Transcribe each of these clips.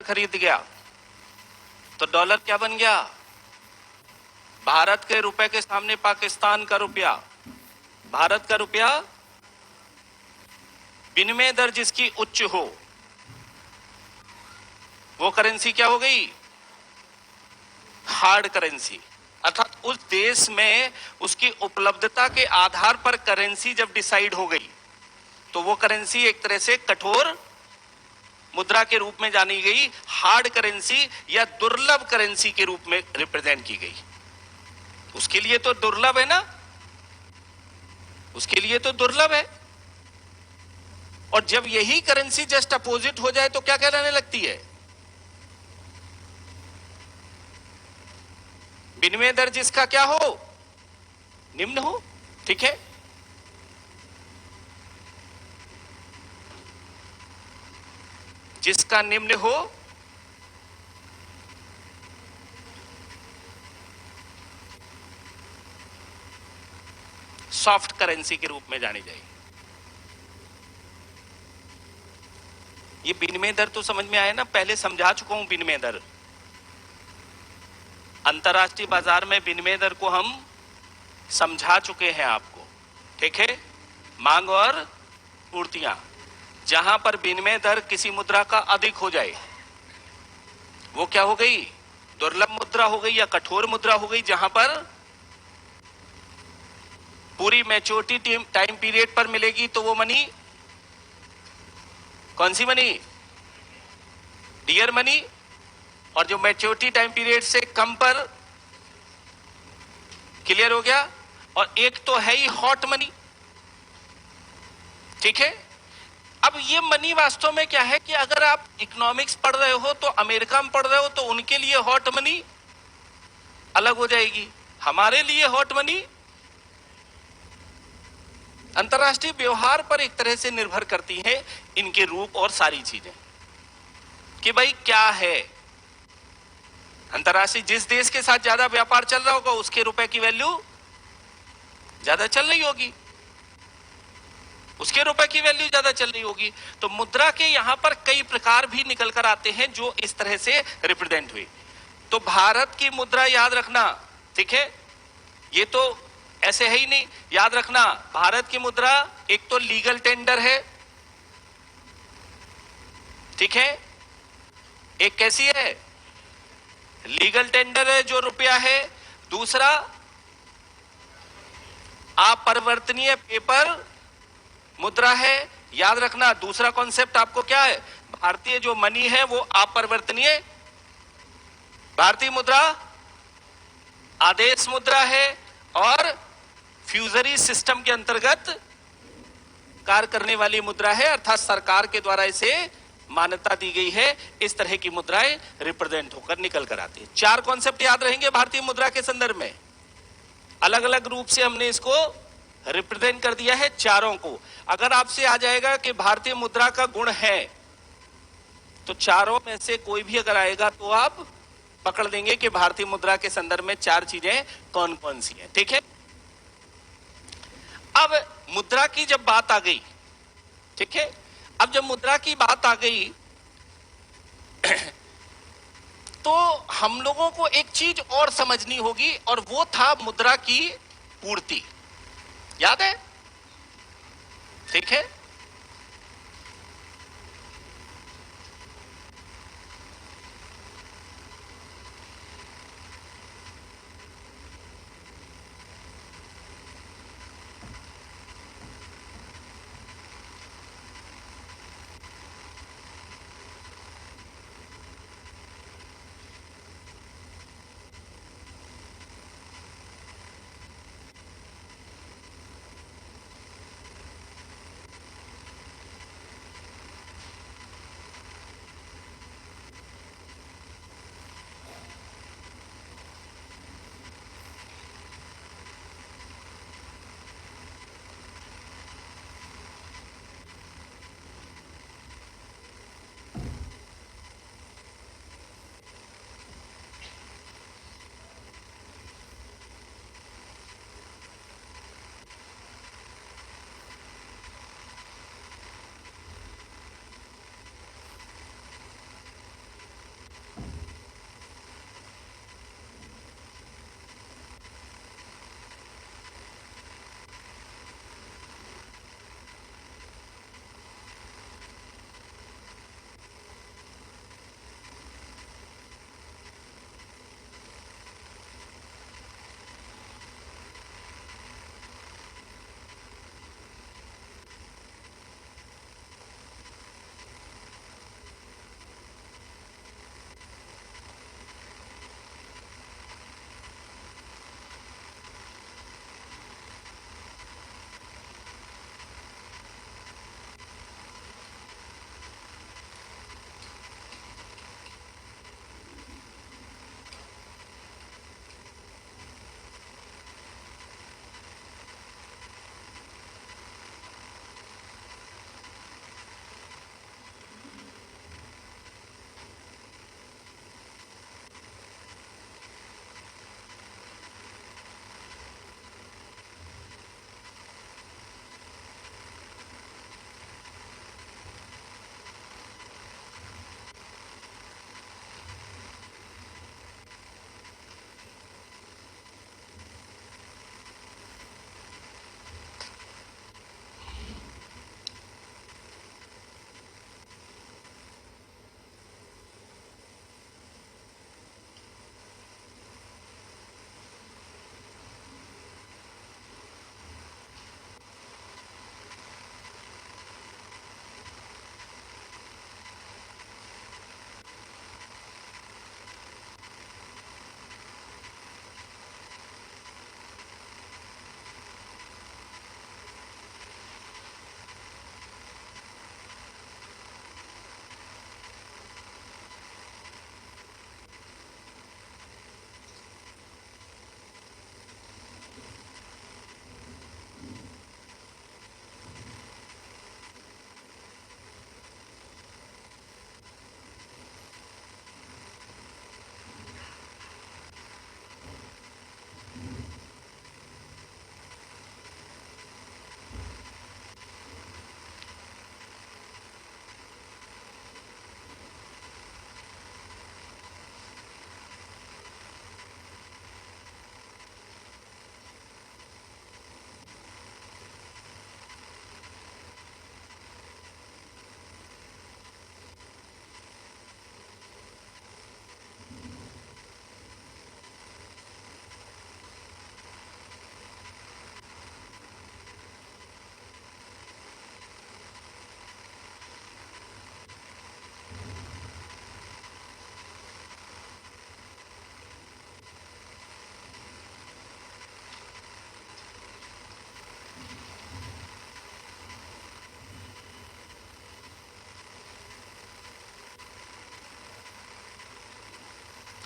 खरीद गया तो डॉलर क्या बन गया? भारत के रुपए के सामने पाकिस्तान का रुपया। भारत का रुपया विनिमय दर जिसकी उच्च हो, वो करेंसी क्या हो गई? Hard currency. अर्थात उस देश में उसकी उपलब्धता के आधार पर करेंसी जब डिसाइड हो गई तो वो करेंसी एक तरह से कठोर मुद्रा के रूप में जानी गई, हार्ड करेंसी या दुर्लभ करेंसी के रूप में रिप्रेजेंट की गई। उसके लिए तो दुर्लभ है ना, उसके लिए तो दुर्लभ है। और जब यही करेंसी जस्ट अपोजिट हो जाए तो क्या कहलाने लगती है? विनिमय दर जिसका क्या हो? निम्न हो। ठीक है, जिसका निम्न हो सॉफ्ट करेंसी के रूप में जानी जाएगी। ये विनिमय दर तो समझ में आया ना, पहले समझा चुका हूं विनिमय दर। अंतरराष्ट्रीय बाजार में विनिमय दर को हम समझा चुके हैं आपको। ठीक है, मांग और पूर्तियां, जहां पर विनिमय दर किसी मुद्रा का अधिक हो जाए वो क्या हो गई? दुर्लभ मुद्रा हो गई या कठोर मुद्रा हो गई। जहां पर पूरी मैच्योरिटी टाइम पीरियड पर मिलेगी तो वो मनी कौन सी मनी? Dear money. और जो मैच्योरिटी टाइम पीरियड से कम पर, क्लियर हो गया। और एक तो है ही हॉट मनी। ठीक है, अब ये मनी वास्तव में क्या है कि अगर आप इकोनॉमिक्स पढ़ रहे हो तो अमेरिका में पढ़ रहे हो तो उनके लिए हॉट मनी अलग हो जाएगी, हमारे लिए हॉट मनी अंतरराष्ट्रीय व्यवहार पर एक तरह से निर्भर करती है, इनके रूप और सारी चीजें कि भाई क्या है। अंतरराष्ट्रीय जिस देश के साथ ज्यादा व्यापार चल रहा होगा उसके रुपए की वैल्यू ज्यादा चल रही होगी, उसके रुपए की वैल्यू ज्यादा चल रही होगी। तो मुद्रा के यहां पर कई प्रकार भी निकल कर आते हैं जो इस तरह से रिप्रेजेंट हुई। तो भारत की मुद्रा याद रखना, ठीक है, ये तो ऐसे है ही नहीं, याद रखना। भारत की मुद्रा एक तो लीगल टेंडर है, ठीक है, एक कैसी है? लीगल टेंडर है जो रुपया है। दूसरा अपरिवर्तनीय पेपर मुद्रा है। याद रखना, दूसरा कॉन्सेप्ट आपको क्या है? भारतीय जो मनी है वो अपरिवर्तनीय, भारतीय मुद्रा आदेश मुद्रा है और फ्यूजरी सिस्टम के अंतर्गत कार्य करने वाली मुद्रा है, अर्थात सरकार के द्वारा इसे मान्यता दी गई है। इस तरह की मुद्राएं रिप्रेजेंट होकर निकल कर आती है। चार कॉन्सेप्ट याद रहेंगे भारतीय मुद्रा के संदर्भ में, अलग अलग रूप से हमने इसको रिप्रेजेंट कर दिया है चारों को। अगर आपसे आ जाएगा कि भारतीय मुद्रा का गुण है तो चारों में से कोई भी अगर आएगा तो आप पकड़ लेंगे कि भारतीय मुद्रा के संदर्भ में चार चीजें कौन कौन सी हैं। ठीक है, अब मुद्रा की जब बात आ गई, ठीक है, अब जब मुद्रा की बात आ गई तो हम लोगों को एक चीज और समझनी होगी और वो था मुद्रा की पूर्ति। याद है? ठीक है,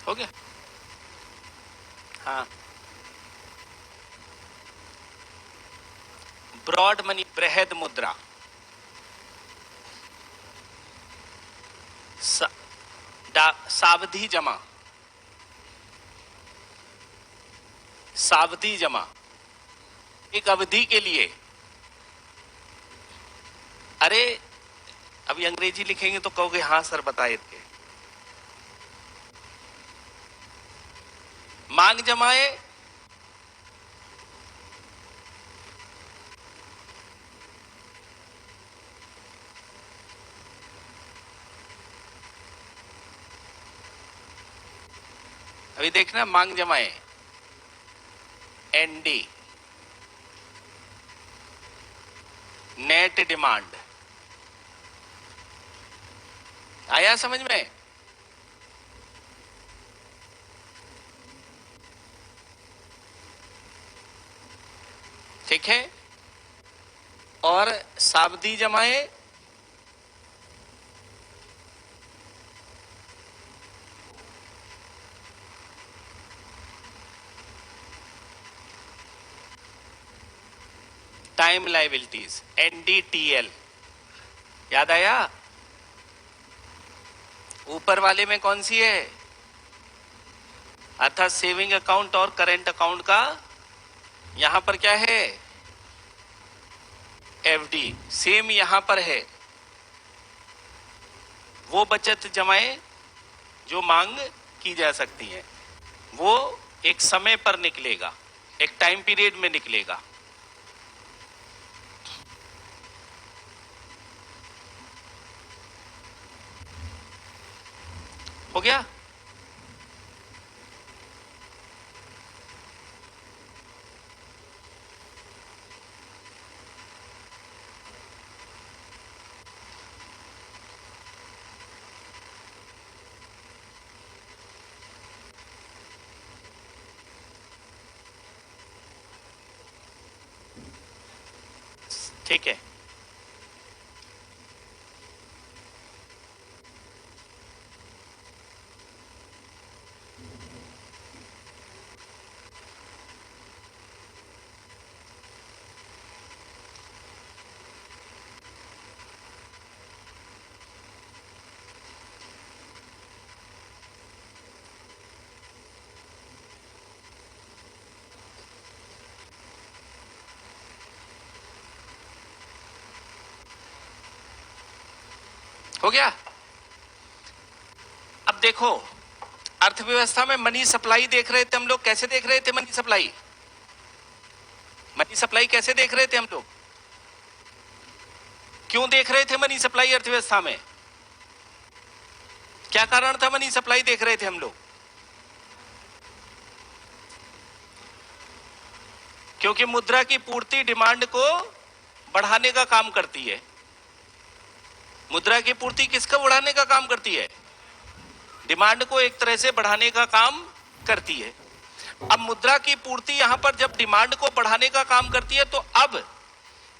हो गया? हाँ, ब्रॉड मनी, बृहद मुद्रा, सावधि जमा, सावधि जमा एक अवधि के लिए। अरे अभी अंग्रेजी लिखेंगे तो कहोगे हाँ सर बताए थे। मांग जमाए अभी देखना, मांग जमाए एनडी, नेट डिमांड। आया समझ में? ठीक है। और सावधि जमाए टाइम लायबिलिटीज, एनडीटीएल। याद आया? ऊपर वाले में कौन सी है? अर्थात सेविंग अकाउंट और करेंट अकाउंट का यहां पर क्या है? एफडी। सेम यहां पर है, वो बचत जमाएं जो मांग की जा सकती है, वो एक समय पर निकलेगा, एक टाइम पीरियड में निकलेगा। हो गया? ठीक है। हो गया? अब देखो, अर्थव्यवस्था में मनी सप्लाई देख रहे थे हम लोग। कैसे देख रहे थे मनी सप्लाई? मनी सप्लाई कैसे देख रहे थे हम लोग? क्यों देख रहे थे मनी सप्लाई अर्थव्यवस्था में? क्या कारण था मनी सप्लाई देख रहे थे हम लोग? क्योंकि मुद्रा की पूर्ति डिमांड को बढ़ाने का काम करती है। मुद्रा की पूर्ति किसका बढ़ाने का काम करती है? डिमांड को एक तरह से बढ़ाने का काम करती है। अब मुद्रा की पूर्ति यहां पर जब डिमांड को बढ़ाने का काम करती है, तो अब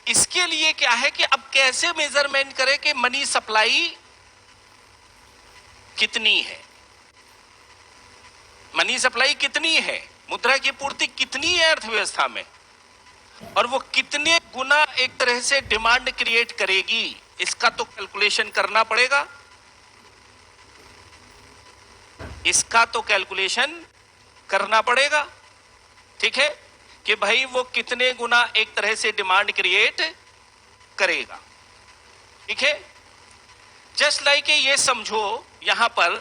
इसके लिए क्या है कि अब कैसे मेजरमेंट करें कि मनी सप्लाई कितनी है, मनी सप्लाई कितनी है, मुद्रा की पूर्ति कितनी है अर्थव्यवस्था में, और वो कितने गुना एक तरह से डिमांड क्रिएट करेगी, इसका तो कैलकुलेशन करना पड़ेगा। इसका तो कैलकुलेशन करना पड़ेगा। ठीक है, कि भाई वो कितने गुना एक तरह से डिमांड क्रिएट करेगा। ठीक है, जस्ट लाइक ये समझो यहां पर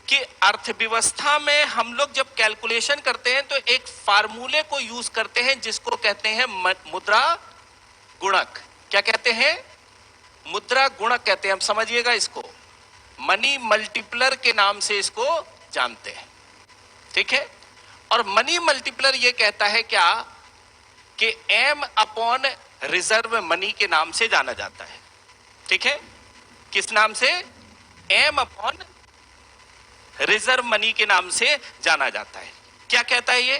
कि अर्थव्यवस्था में हम लोग जब कैलकुलेशन करते हैं तो एक फार्मूले को यूज करते हैं जिसको कहते हैं मुद्रा गुणक। क्या कहते हैं? मुद्रा गुणक कहते हैं। हम समझिएगा इसको, मनी मल्टीप्लर के नाम से इसको जानते हैं। ठीक है, और मनी मल्टीप्लर ये कहता है क्या कि एम अपॉन रिजर्व मनी के नाम से जाना जाता है। ठीक है, किस नाम से? एम अपॉन रिजर्व मनी के नाम से जाना जाता है। क्या कहता है ये?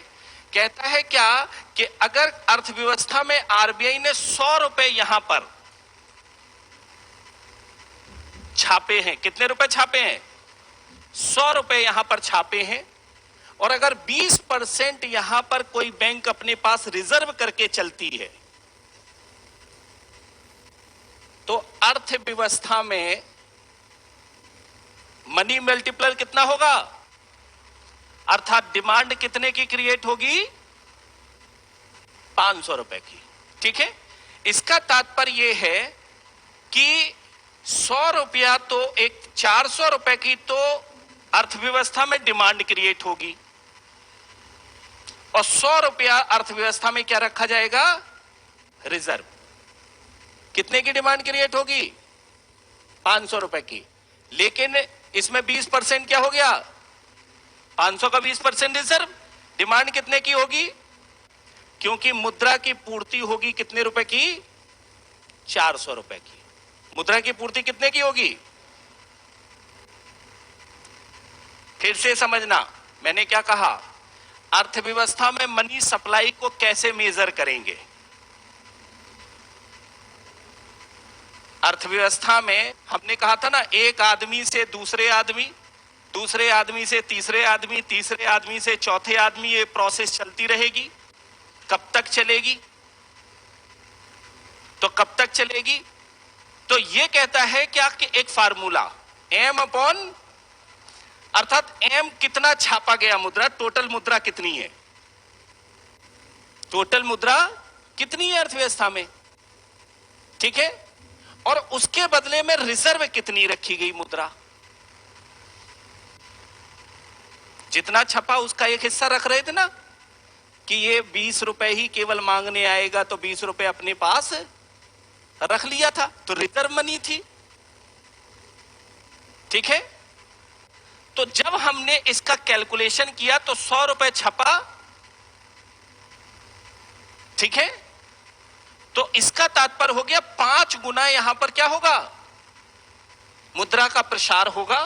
कहता है क्या कि अगर अर्थव्यवस्था में आरबीआई ने 100 रुपए यहां पर छापे हैं, कितने रुपए छापे हैं? ₹100 यहां पर छापे हैं और अगर 20% यहां पर कोई बैंक अपने पास रिजर्व करके चलती है तो अर्थव्यवस्था में मनी मल्टीप्लायर कितना होगा, अर्थात डिमांड कितने की क्रिएट होगी, ₹500 की। ठीक है, इसका तात्पर्य यह है कि ₹100 तो एक ₹400 की तो अर्थव्यवस्था में डिमांड क्रिएट होगी और ₹100 अर्थव्यवस्था में क्या रखा जाएगा, रिजर्व। कितने की डिमांड क्रिएट होगी, ₹500 की, लेकिन इसमें 20% क्या हो गया, 500 का 20% रिजर्व। डिमांड कितने की होगी, क्योंकि मुद्रा की पूर्ति होगी कितने रुपए की, ₹400 की। मुद्रा की पूर्ति कितने की होगी, फिर से समझना मैंने क्या कहा, अर्थव्यवस्था में मनी सप्लाई को कैसे मेजर करेंगे। अर्थव्यवस्था में हमने कहा था ना, एक आदमी से दूसरे आदमी, दूसरे आदमी से तीसरे आदमी, तीसरे आदमी से चौथे आदमी, ये प्रोसेस चलती रहेगी। कब तक चलेगी, तो कब तक चलेगी, तो ये कहता है क्या कि एक फार्मूला एम अपॉन, अर्थात एम कितना छापा गया मुद्रा, टोटल मुद्रा कितनी है, टोटल मुद्रा कितनी है अर्थव्यवस्था में। ठीक है, और उसके बदले में रिजर्व कितनी रखी गई मुद्रा, जितना छपा उसका एक हिस्सा रख रहे थे ना कि ये ₹20 ही केवल मांगने आएगा तो ₹20 अपने पास रख लिया था, तो रिजर्व मनी थी। ठीक है, तो जब हमने इसका कैलकुलेशन किया तो ₹100 छपा। ठीक है, तो इसका तात्पर्य हो गया 5 गुना यहां पर क्या होगा, मुद्रा का प्रसार होगा,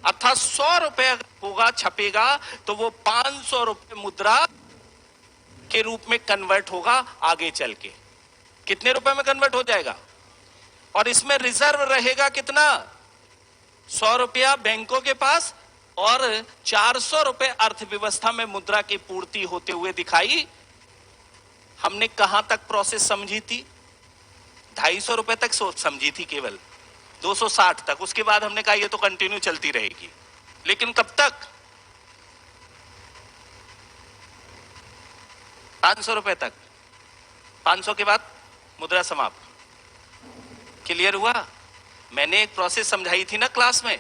अर्थात ₹100 होगा छपेगा तो वो ₹500 मुद्रा के रूप में कन्वर्ट होगा आगे चल के। कितने रुपए में कन्वर्ट हो जाएगा, और इसमें रिजर्व रहेगा कितना, ₹100 बैंकों के पास और ₹400 अर्थव्यवस्था में मुद्रा की पूर्ति होते हुए दिखाई। हमने कहां तक प्रोसेस समझी थी, ₹250 तक समझी थी, केवल 260 तक। उसके बाद हमने कहा ये तो कंटिन्यू चलती रहेगी, लेकिन कब तक, ₹500 तक। 500 के बाद मुद्रा समाप्त। क्लियर हुआ, मैंने एक प्रोसेस समझाई थी ना क्लास में,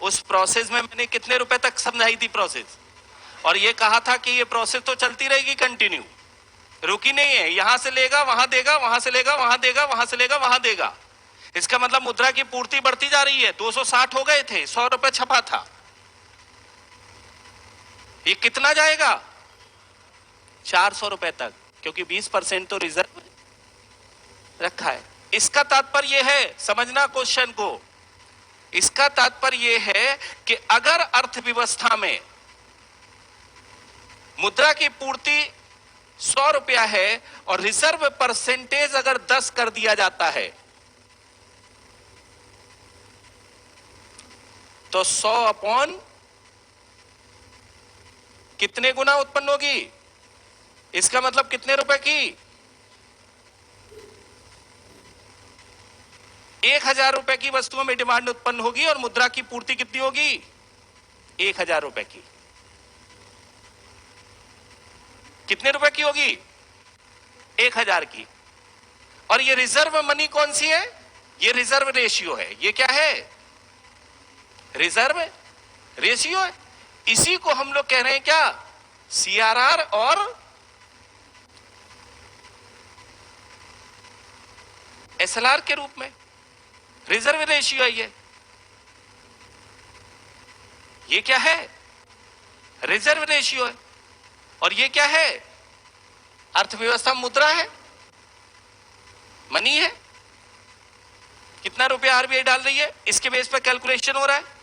उस प्रोसेस में मैंने कितने रुपए तक समझाई थी प्रोसेस, और ये कहा था कि ये प्रोसेस तो चलती रहेगी कंटिन्यू, रुकी नहीं है, यहां से लेगा वहां देगा, वहां से लेगा वहां देगा, वहां से लेगा वहां देगा। इसका मतलब मुद्रा की पूर्ति बढ़ती जा रही है। 260 हो गए थे, ₹100 छपा था, ये कितना जाएगा, ₹400 तक, क्योंकि 20% तो रिजर्व रखा है। इसका तात्पर्य यह है, समझना क्वेश्चन को, इसका तात्पर्य यह है कि अगर अर्थव्यवस्था में मुद्रा की पूर्ति ₹100 है और रिजर्व परसेंटेज अगर 10 कर दिया जाता है तो 100 अपॉन कितने गुना उत्पन्न होगी, इसका मतलब कितने रुपए की, ₹1000 की वस्तुओं में डिमांड उत्पन्न होगी और मुद्रा की पूर्ति कितनी होगी, ₹1000 की। कितने रुपए की होगी, 1000 की। और ये रिजर्व मनी कौन सी है, ये रिजर्व रेशियो है। ये क्या है, रिजर्व रेशियो है। इसी को हम लोग कह रहे हैं क्या, CRR और SLR के रूप में रिजर्व रेशियो है। ये क्या है, रिजर्व रेशियो है। और ये क्या है, अर्थव्यवस्था मुद्रा है, मनी है। कितना रुपया RBI डाल रही है, इसके बेस पर कैलकुलेशन हो रहा है।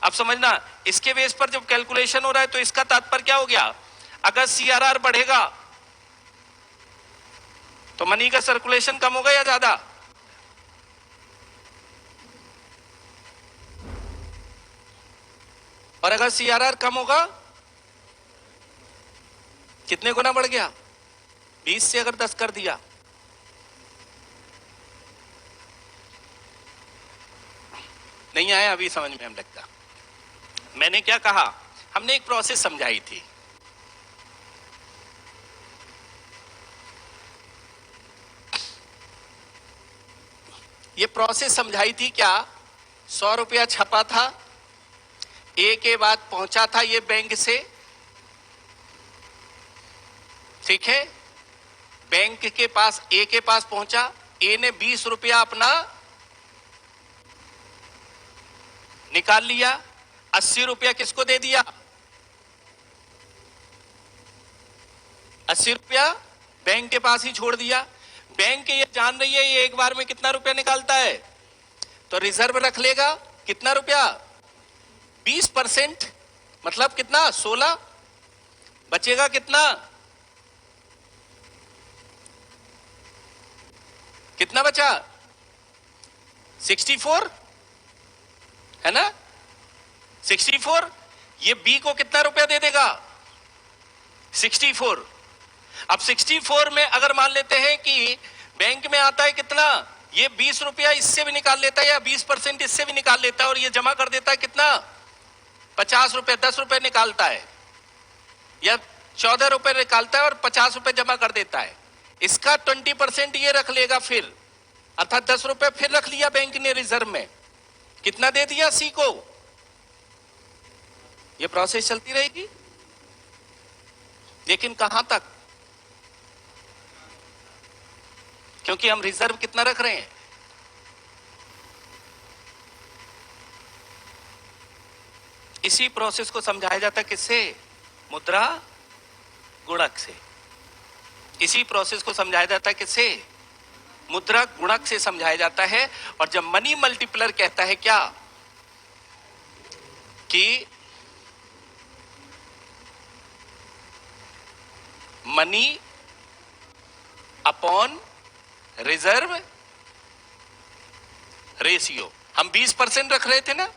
अब समझना, इसके बेस पर जब कैलकुलेशन हो रहा है तो इसका तात्पर्य क्या हो गया, अगर CRR बढ़ेगा तो मनी का सर्कुलेशन कम होगा या ज्यादा, और अगर सीआरआर कम होगा, कितने गुना बढ़ गया? 20 से अगर 10 कर दिया, नहीं आया अभी समझ में हम लगता। मैंने क्या कहा, हमने एक प्रोसेस समझाई थी। ये प्रोसेस समझाई थी क्या? 100 रुपया छपा था, ए के बाद पहुंचा था ये बैंक से, ठीक है, बैंक के पास, ए के पास पहुंचा, ए ने 20 रुपया अपना निकाल लिया, 80 रुपया किसको दे दिया? 80 रुपया बैंक के पास ही छोड़ दिया। बैंक ये जान रही है ये एक बार में कितना रुपया निकालता है, तो रिजर्व रख लेगा। कितना रुपया? 20%, मतलब कितना? 16। बचेगा कितना? कितना बचा? 64 है ना? 64। ये बी को कितना रुपया दे देगा? 64। अब 64 में अगर मान लेते हैं कि बैंक में आता है कितना, ये 20 रुपया इससे भी निकाल लेता है, या 20% इससे भी निकाल लेता है, और ये जमा कर देता है कितना? 50 रुपए, 10 रुपए निकालता है, या 14 रुपए निकालता है और 50 रुपए जमा कर देता है। इसका 20% ये रख लेगा फिर, अर्थात 10 रुपए फिर रख लिया बैंक ने रिजर्व में। कितना दे दिया सी को? ये प्रोसेस चलती रहेगी, लेकिन कहां तक? क्योंकि हम रिजर्व कितना रख रहे हैं? इसी प्रोसेस को समझाया जाता है किससे? मुद्रा गुणक से। इसी प्रोसेस को समझाया जाता है किससे? मुद्रा गुणक से समझाया जाता है। और जब मनी मल्टीप्लर कहता है क्या कि मनी अपॉन रिजर्व रेशियो, हम 20% रख रहे थे ना।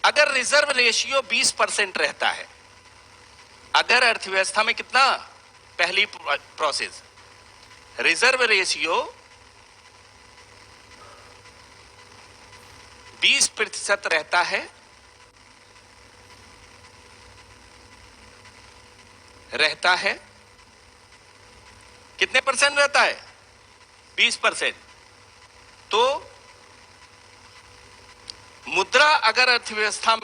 अगर रिजर्व रेशियो 20% रहता है, अगर अर्थव्यवस्था में कितना, पहली प्रोसेस, रिजर्व रेशियो 20% रहता है, कितने परसेंट रहता है? 20%। तो मुद्रा अगर अर्थव्यवस्था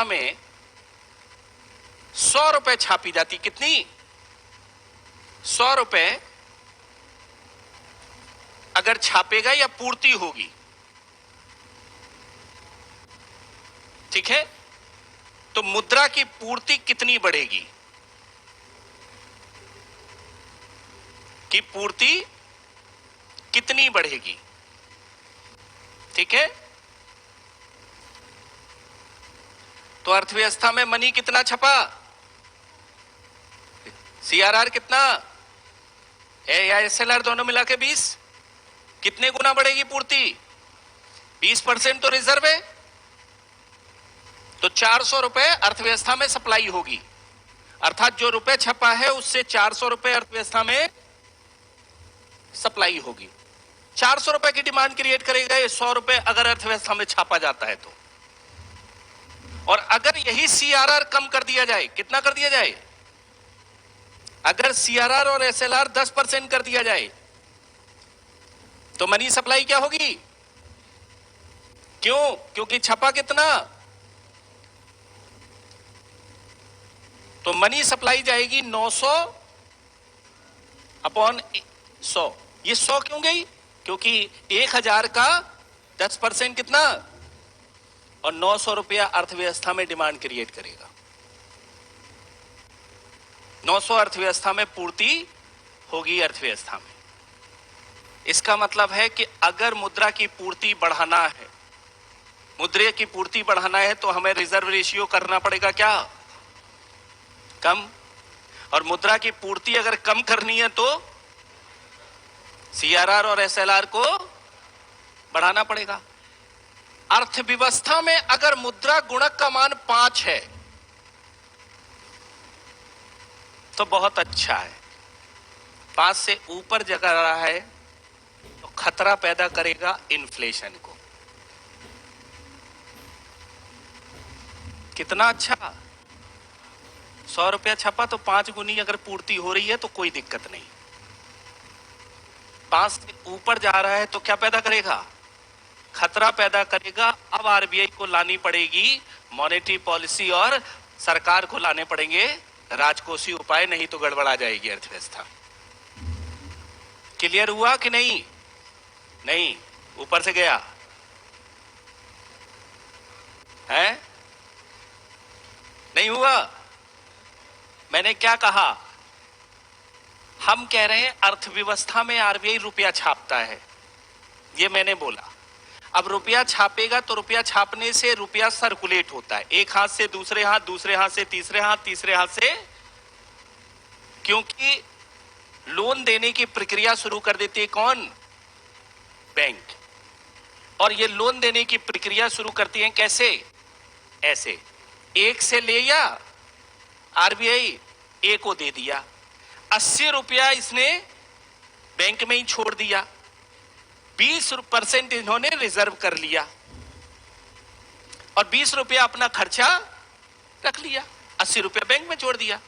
में 100 रुपए छापी जाती, कितनी? 100 रुपए अगर छापेगा या पूर्ति होगी, ठीक है, तो मुद्रा की पूर्ति कितनी बढ़ेगी? कि पूर्ति कितनी बढ़ेगी, ठीक है। तो अर्थव्यवस्था में मनी कितना छपा? सीआरआर कितना है, या एसएलआर दोनों मिला के 20। कितने गुना बढ़ेगी पूर्ति? 20% तो रिजर्व है, तो 400 रुपए अर्थव्यवस्था में सप्लाई होगी, अर्थात जो रुपए छपा है उससे 400 रुपए अर्थव्यवस्था में सप्लाई होगी। 400 रुपए की डिमांड क्रिएट करेगा ये 100 रुपए अगर अर्थव्यवस्था में छापा जाता है तो। और अगर यही सीआरआर कम कर दिया जाए, कितना कर दिया जाए? अगर सीआरआर और एसएलआर 10% कर दिया जाए तो मनी सप्लाई क्या होगी? क्यों? क्योंकि छपा कितना, तो मनी सप्लाई जाएगी 900 अपॉन 100। ये 100 क्यों गई? क्योंकि 1000 का 10% कितना, और 900 रुपया अर्थव्यवस्था में डिमांड क्रिएट करेगा। 900 अर्थव्यवस्था में पूर्ति होगी अर्थव्यवस्था में। इसका मतलब है कि अगर मुद्रा की पूर्ति बढ़ाना है, मुद्रा की पूर्ति बढ़ाना है तो हमें रिजर्व रेशियो करना पड़ेगा क्या? कम। और मुद्रा की पूर्ति अगर कम करनी है तो सीआरआर और एसएलआर को बढ़ाना पड़ेगा। अर्थव्यवस्था में अगर मुद्रा गुणक का मान 5 है तो बहुत अच्छा है। 5 से ऊपर जा रहा है तो खतरा पैदा करेगा इन्फ्लेशन को। कितना अच्छा, 100 रुपया छपा तो 5 गुनी अगर पूर्ति हो रही है तो कोई दिक्कत नहीं। 5 से ऊपर जा रहा है तो क्या पैदा करेगा? खतरा पैदा करेगा। अब आरबीआई को लानी पड़ेगी मॉनेटरी पॉलिसी और सरकार को लाने पड़ेंगे राजकोषीय उपाय, नहीं तो गड़बड़ा जाएगी अर्थव्यवस्था। क्लियर हुआ कि नहीं? नहीं, ऊपर से गया है? नहीं हुआ? मैंने क्या कहा? हम कह रहे हैं अर्थव्यवस्था में आरबीआई रुपया छापता है, ये मैंने बोला। अब रुपया छापेगा तो रुपया छापने से रुपया सर्कुलेट होता है, एक हाथ से दूसरे हाथ, दूसरे हाथ से तीसरे हाथ, तीसरे हाथ से, क्योंकि लोन देने की प्रक्रिया शुरू कर देती है कौन? बैंक। और ये लोन देने की प्रक्रिया शुरू करती है कैसे? ऐसे, एक से ले या आरबीआई ए को दे दिया, 80 रुपया इसने बैंक में ही छोड़ दिया, 20% इन्होंने रिजर्व कर लिया और 20 रुपया अपना खर्चा रख लिया, 80 रुपया बैंक में छोड़ दिया।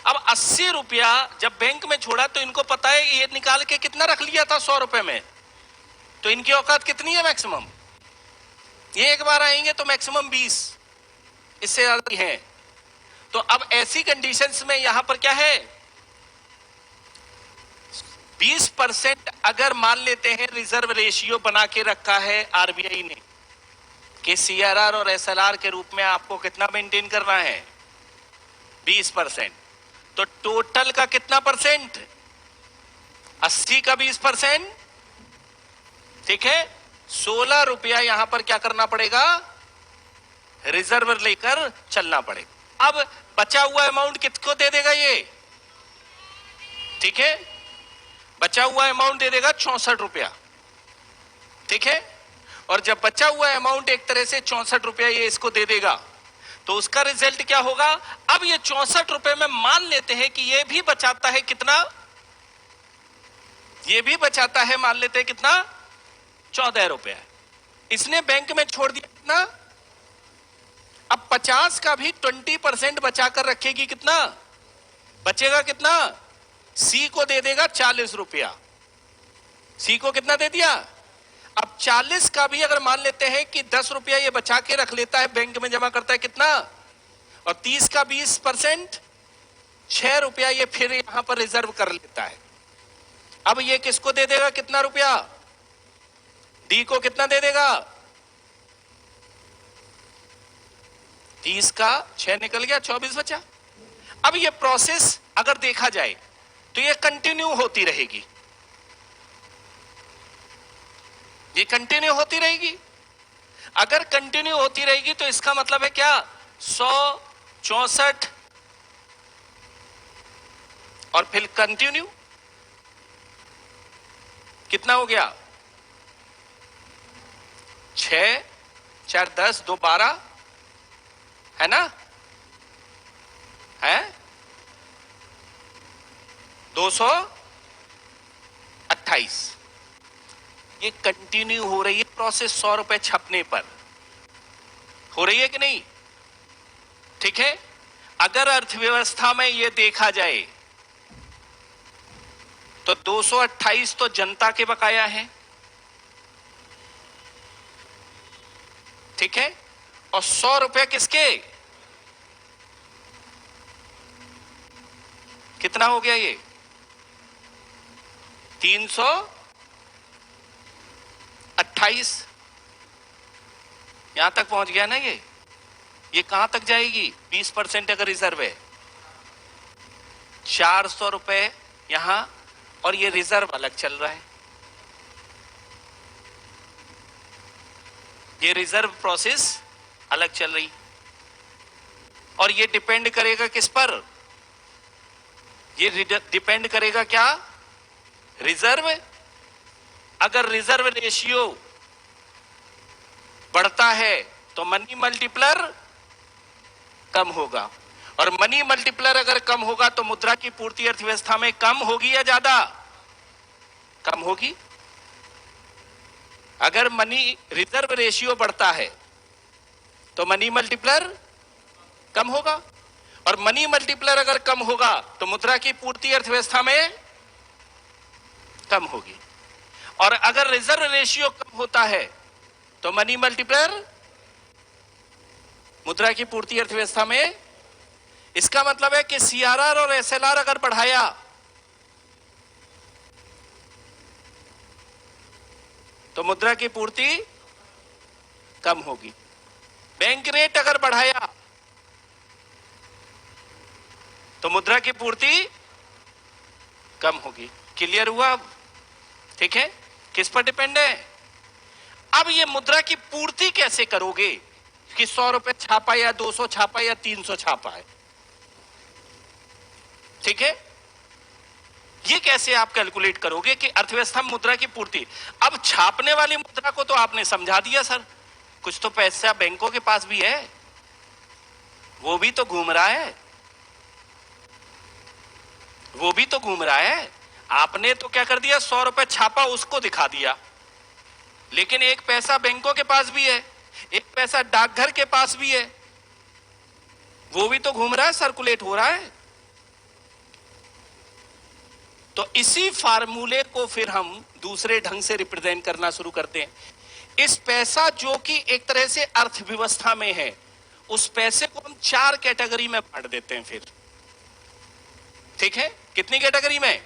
अब 80 रुपया जब बैंक में छोड़ा तो इनको पता है ये निकाल के कितना रख लिया था 100 रुपए में, तो इनकी औकात कितनी है मैक्सिमम? ये एक बार आएंगे तो मैक्सिमम 20, इससे ज्यादा है। तो अब ऐसी कंडीशंस में यहां पर क्या है, 20% अगर मान लेते हैं रिजर्व रेशियो बना के रखा है आरबीआई ने कि सीआरआर और एसएलआर के रूप में आपको कितना मेंटेन करना है? 20%। तो टोटल का कितना परसेंट? 80 का 20%, ठीक है। 16 रुपया यहां पर क्या करना पड़ेगा? रिजर्व लेकर चलना पड़ेगा। अब बचा हुआ अमाउंट किसको दे देगा ये? ठीक है, बचा हुआ अमाउंट दे देगा 64 रुपया, ठीक है। और जब बचा हुआ अमाउंट एक तरह से 64 रुपया ये इसको दे देगा तो उसका रिजल्ट क्या होगा? अब ये 64 रुपए में मान लेते हैं कि ये भी बचाता है कितना? ये भी बचाता है, मान लेते हैं कितना? 14 रुपया। इसने बैंक में छोड़ दिया कितना? अब 50 का भी 20% बचाकर रखेगी, कितना बचेगा? कितना? सी को दे देगा 40 रुपया। सी को कितना दे दिया? अब 40 का भी अगर मान लेते हैं कि 10 रुपया ये बचा के रख लेता है, बैंक में जमा करता है कितना? और 30 का 20%, 6 रुपया ये फिर यहां पर रिजर्व कर लेता है। अब ये किसको दे देगा कितना रुपया? डी को कितना दे देगा? 30 का 6 निकल गया, 24 बचा। अब ये प्रोसेस अगर देखा जाए तो ये कंटिन्यू होती रहेगी, ये कंटिन्यू होती रहेगी। अगर कंटिन्यू होती रहेगी तो इसका मतलब है क्या? 100, 64 और फिर कंटिन्यू कितना हो गया? 6, 4, 10, 2, 12 है ना? है 228। ये कंटिन्यू हो रही है प्रोसेस 100 रुपए छपने पर, हो रही है कि नहीं? ठीक है। अगर अर्थव्यवस्था में ये देखा जाए तो 228 तो जनता के बकाया है, ठीक है, और 100 रुपए किसके? कितना हो गया ये? 328। यहां तक पहुंच गया ना ये कहां तक जाएगी? 20% अगर रिजर्व है, 400 रुपए यहां, और ये रिजर्व अलग चल रहा है। ये रिजर्व प्रोसेस अलग चल रही, और ये डिपेंड करेगा किस पर? ये डिपेंड करेगा क्या? रिजर्व। अगर रिजर्व रेशियो बढ़ता है तो मनी मल्टीप्लर कम होगा, और मनी मल्टीप्लर अगर कम होगा तो मुद्रा की पूर्ति अर्थव्यवस्था में कम होगी या ज्यादा? कम होगी। अगर मनी रिजर्व रेशियो बढ़ता है तो मनी मल्टीप्लर कम होगा, और मनी मल्टीप्लर अगर कम होगा तो मुद्रा की पूर्ति अर्थव्यवस्था में कम होगी। और अगर रिजर्व रेशियो कम होता है तो मनी मल्टीप्लर मुद्रा की पूर्ति अर्थव्यवस्था में, इसका मतलब है कि सीआरआर और एसएलआर अगर बढ़ाया तो मुद्रा की पूर्ति कम होगी। बैंक रेट अगर बढ़ाया तो मुद्रा की पूर्ति कम होगी। क्लियर हुआ? ठीक है, किस पर डिपेंड है? अब ये मुद्रा की पूर्ति कैसे करोगे कि 100 रुपए छापा या 200 छापा या 300 छापा है, ठीक है, ये कैसे आप कैलकुलेट करोगे कि अर्थव्यवस्था में मुद्रा की पूर्ति? अब छापने वाली मुद्रा को तो आपने समझा दिया सर, कुछ तो पैसा बैंकों के पास भी है, वो भी तो घूम रहा है, वो भी तो घूम रहा है। आपने तो क्या कर दिया, 100 रुपए छापा उसको दिखा दिया, लेकिन एक पैसा बैंकों के पास भी है, एक पैसा डाकघर के पास भी है, वो भी तो घूम रहा है, सर्कुलेट हो रहा है। तो इसी फार्मूले को फिर हम दूसरे ढंग से रिप्रेजेंट करना शुरू करते हैं। इस पैसा जो कि एक तरह से अर्थव्यवस्था में है, उस पैसे को हम 4 कैटेगरी में बांट देते हैं फिर, ठीक है? कितनी कैटेगरी में?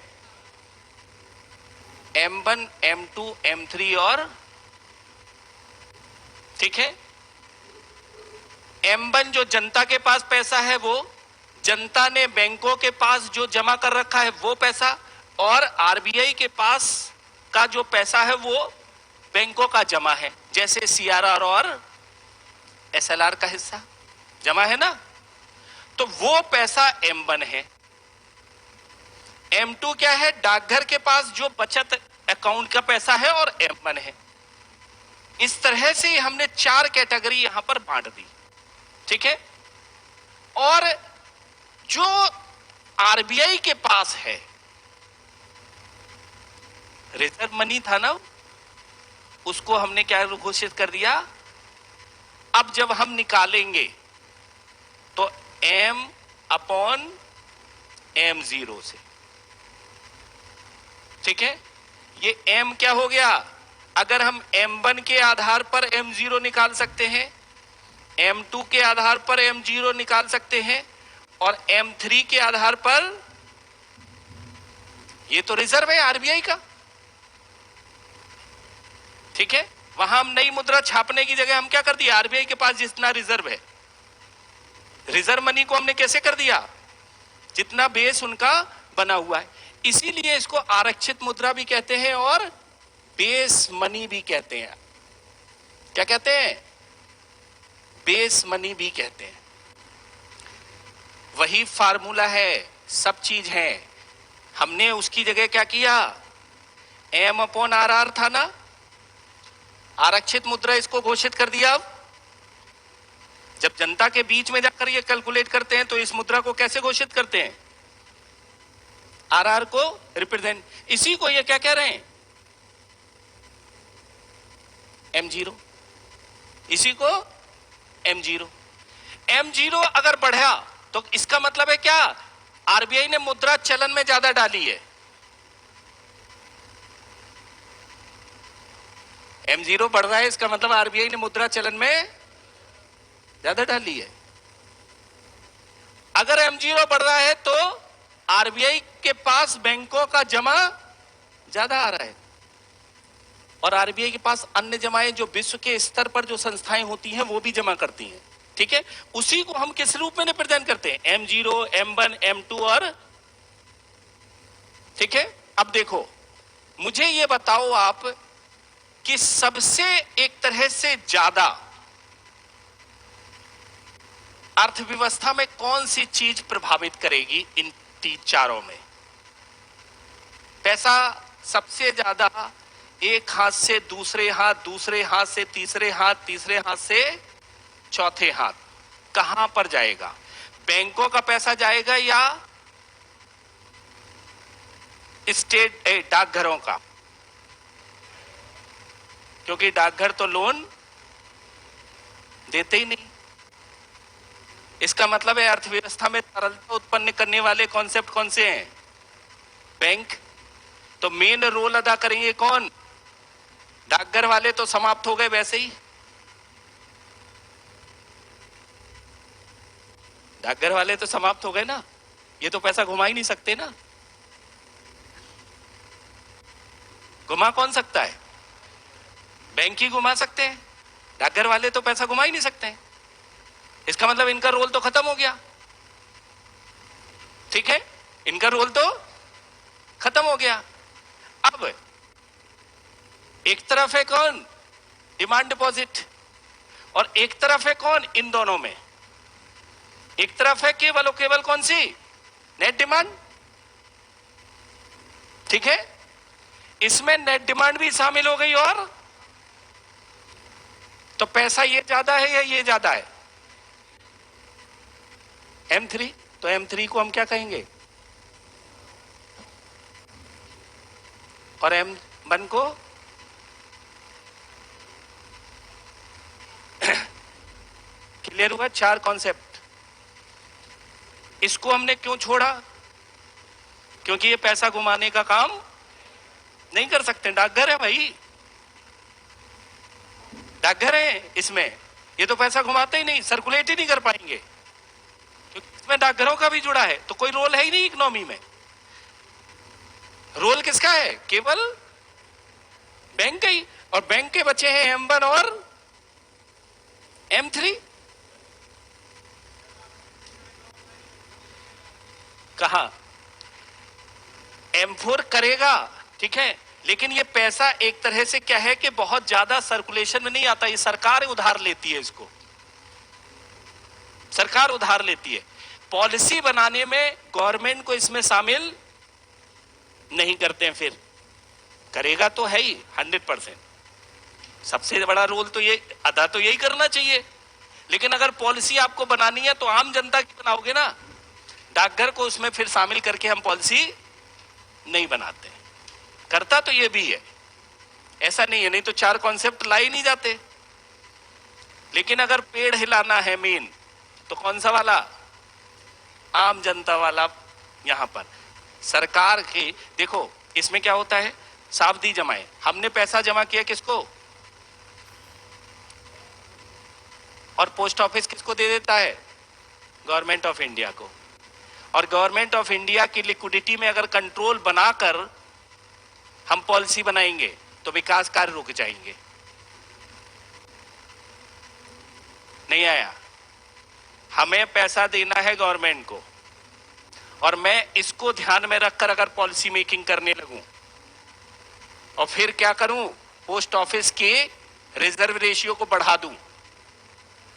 M1, M2, M3 और, ठीक है, M1 जो जनता के पास पैसा है, वो जनता ने बैंकों के पास जो जमा कर रखा है वो पैसा, और आरबीआई के पास का जो पैसा है वो बैंकों का जमा है, जैसे सीआरआर और एसएलआर का हिस्सा जमा है ना, तो वो पैसा M1 है। M2 क्या है? डाकघर के पास जो बचत अकाउंट का पैसा है, और M1 है। इस तरह से हमने 4 कैटेगरी यहां पर बांट दी, ठीक है? और जो आरबीआई के पास है, रिजर्व मनी था ना, उसको हमने क्या घोषित कर दिया, अब जब हम निकालेंगे तो M/M0 से, ठीक है? ये M क्या हो गया? अगर हम M1 के आधार पर M0 निकाल सकते हैं, M2 के आधार पर M0 निकाल सकते हैं, और M3 के आधार पर, ये तो रिजर्व है आरबीआई का, ठीक है? वहां हम नई मुद्रा छापने की जगह हम क्या कर दिया, आरबीआई के पास जितना रिजर्व है, रिजर्व मनी को हमने कैसे कर दिया, जितना बेस उनका बना हुआ है। इसीलिए इसको आरक्षित मुद्रा भी कहते हैं और बेस मनी भी कहते हैं। क्या कहते हैं? बेस मनी भी कहते हैं। वही फार्मूला है, सब चीज है। हमने उसकी जगह क्या किया, M/RR था ना, आरक्षित मुद्रा इसको घोषित कर दिया। अब जब जनता के बीच में जाकर ये कैलकुलेट करते हैं तो इस मुद्रा को कैसे घोषित करते हैं, आरआर को रिप्रेजेंट, इसी को ये क्या कह रहे हैं, M0, इसी को M0। M0 अगर बढ़ा तो इसका मतलब है क्या, आरबीआई ने मुद्रा चलन में ज्यादा डाली है। M0 बढ़ रहा है, इसका मतलब आरबीआई ने मुद्रा चलन में ज्यादा डाली है। अगर M0 बढ़ रहा है तो आरबीआई के पास बैंकों का जमा ज्यादा आ रहा है, और आरबीआई के पास अन्य जमाएं जो विश्व के स्तर पर जो संस्थाएं होती हैं वो भी जमा करती हैं, ठीक है? उसी को हम किस रूप में रिप्रेजेंट करते हैं, M0, M1, M2 और, ठीक है? अब देखो, मुझे ये बताओ आप कि सबसे एक तरह से ज्यादा अर्थव्यवस्था में कौन सी चीज प्रभावित करेगी इन चारों में? पैसा सबसे ज्यादा एक हाथ से दूसरे हाथ, दूसरे हाथ से तीसरे हाथ, तीसरे हाथ से चौथे हाथ, कहां पर जाएगा? बैंकों का पैसा जाएगा या स्टेट डाकघरों का? क्योंकि डाकघर तो लोन देते ही नहीं। इसका मतलब है अर्थव्यवस्था में तरलता उत्पन्न करने वाले कॉन्सेप्ट कौन से हैं? बैंक। तो मेन रोल अदा करेंगे कौन? डाकघर वाले तो समाप्त हो गए वैसे ही। डाकघर वाले तो समाप्त हो गए ना, ये तो पैसा घुमा ही नहीं सकते ना। घुमा कौन सकता है? बैंक ही घुमा सकते हैं, डाकघर वाले तो पैसा घुमा ही नहीं सकते हैं। इसका मतलब इनका रोल तो खत्म हो गया। ठीक है, इनका रोल तो खत्म हो गया। अब एक तरफ है कौन? डिमांड डिपॉजिट, और एक तरफ है कौन? इन दोनों में एक तरफ है केवल और केवल कौन सी? Net demand. ठीक है, इसमें नेट डिमांड भी शामिल हो गई। और तो पैसा ये ज्यादा है या ये ज्यादा है? M3। तो M3 को हम क्या कहेंगे? और M1 को? क्लियर हुआ? 4 कॉन्सेप्ट। इसको हमने क्यों छोड़ा? क्योंकि ये पैसा घुमाने का काम नहीं कर सकते। डाकघर है भाई, डाकघर है, इसमें ये तो पैसा घुमाते ही नहीं, सर्कुलेट ही नहीं कर पाएंगे, क्योंकि इसमें डाकघरों का भी जुड़ा है। तो कोई रोल है ही नहीं इकोनॉमी में। रोल किसका है? केवल बैंक का ही। और बैंक के बचे हैं M1 और M3। कहा? M4 करेगा, ठीक है, लेकिन ये पैसा एक तरह से क्या है कि बहुत ज्यादा सर्कुलेशन में नहीं आता। ये सरकार उधार लेती है, इसको सरकार उधार लेती है। पॉलिसी बनाने में गवर्नमेंट को इसमें शामिल नहीं करते हैं। फिर करेगा तो है ही 100%। सबसे बड़ा रोल तो ये अदा तो यही करना चाहिए। लेकिन अगर पॉलिसी आपको बनानी है तो आम जनता की बनाओगे ना। डाकघर को उसमें फिर शामिल करके हम पॉलिसी नहीं बनाते। करता तो ये भी है, ऐसा नहीं है, नहीं तो 4 कॉन्सेप्ट ला ही नहीं जाते। लेकिन अगर पेड़ हिलाना है मेन, तो कौन सा वाला? आम जनता वाला। यहां पर सरकार की देखो, इसमें क्या होता है? सावधि जमाएं। हमने पैसा जमा किया किसको? और पोस्ट ऑफिस किसको दे देता है? गवर्नमेंट ऑफ इंडिया को। और गवर्नमेंट ऑफ इंडिया की लिक्विडिटी में अगर कंट्रोल बनाकर हम पॉलिसी बनाएंगे तो विकास कार्य रुक जाएंगे। नहीं आया? हमें पैसा देना है गवर्नमेंट को, और मैं इसको ध्यान में रखकर अगर पॉलिसी मेकिंग करने लगूं और फिर क्या करूं? पोस्ट ऑफिस के रिजर्व रेशियो को बढ़ा दूं।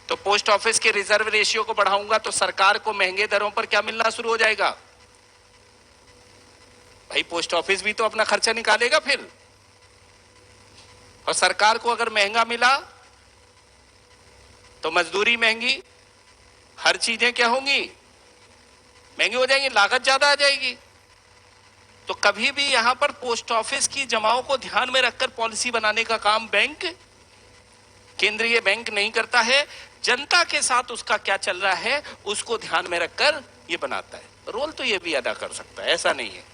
तो पोस्ट ऑफिस के रिजर्व रेशियो को बढ़ाऊंगा तो सरकार को महंगे दरों पर क्या मिलना शुरू हो जाएगा? भाई पोस्ट ऑफिस भी तो अपना खर्चा निकालेगा फिर। और सरकार को अगर महंगा मिला तो मजदूरी महंगी, हर चीजें क्या होंगी? महंगी हो जाएंगी, लागत ज्यादा आ जाएगी। तो कभी भी यहां पर पोस्ट ऑफिस की जमाओं को ध्यान में रखकर पॉलिसी बनाने का काम बैंक, केंद्रीय बैंक नहीं करता है। जनता के साथ उसका क्या चल रहा है उसको ध्यान में रखकर ये बनाता है। रोल तो ये भी अदा कर सकता है, ऐसा नहीं है।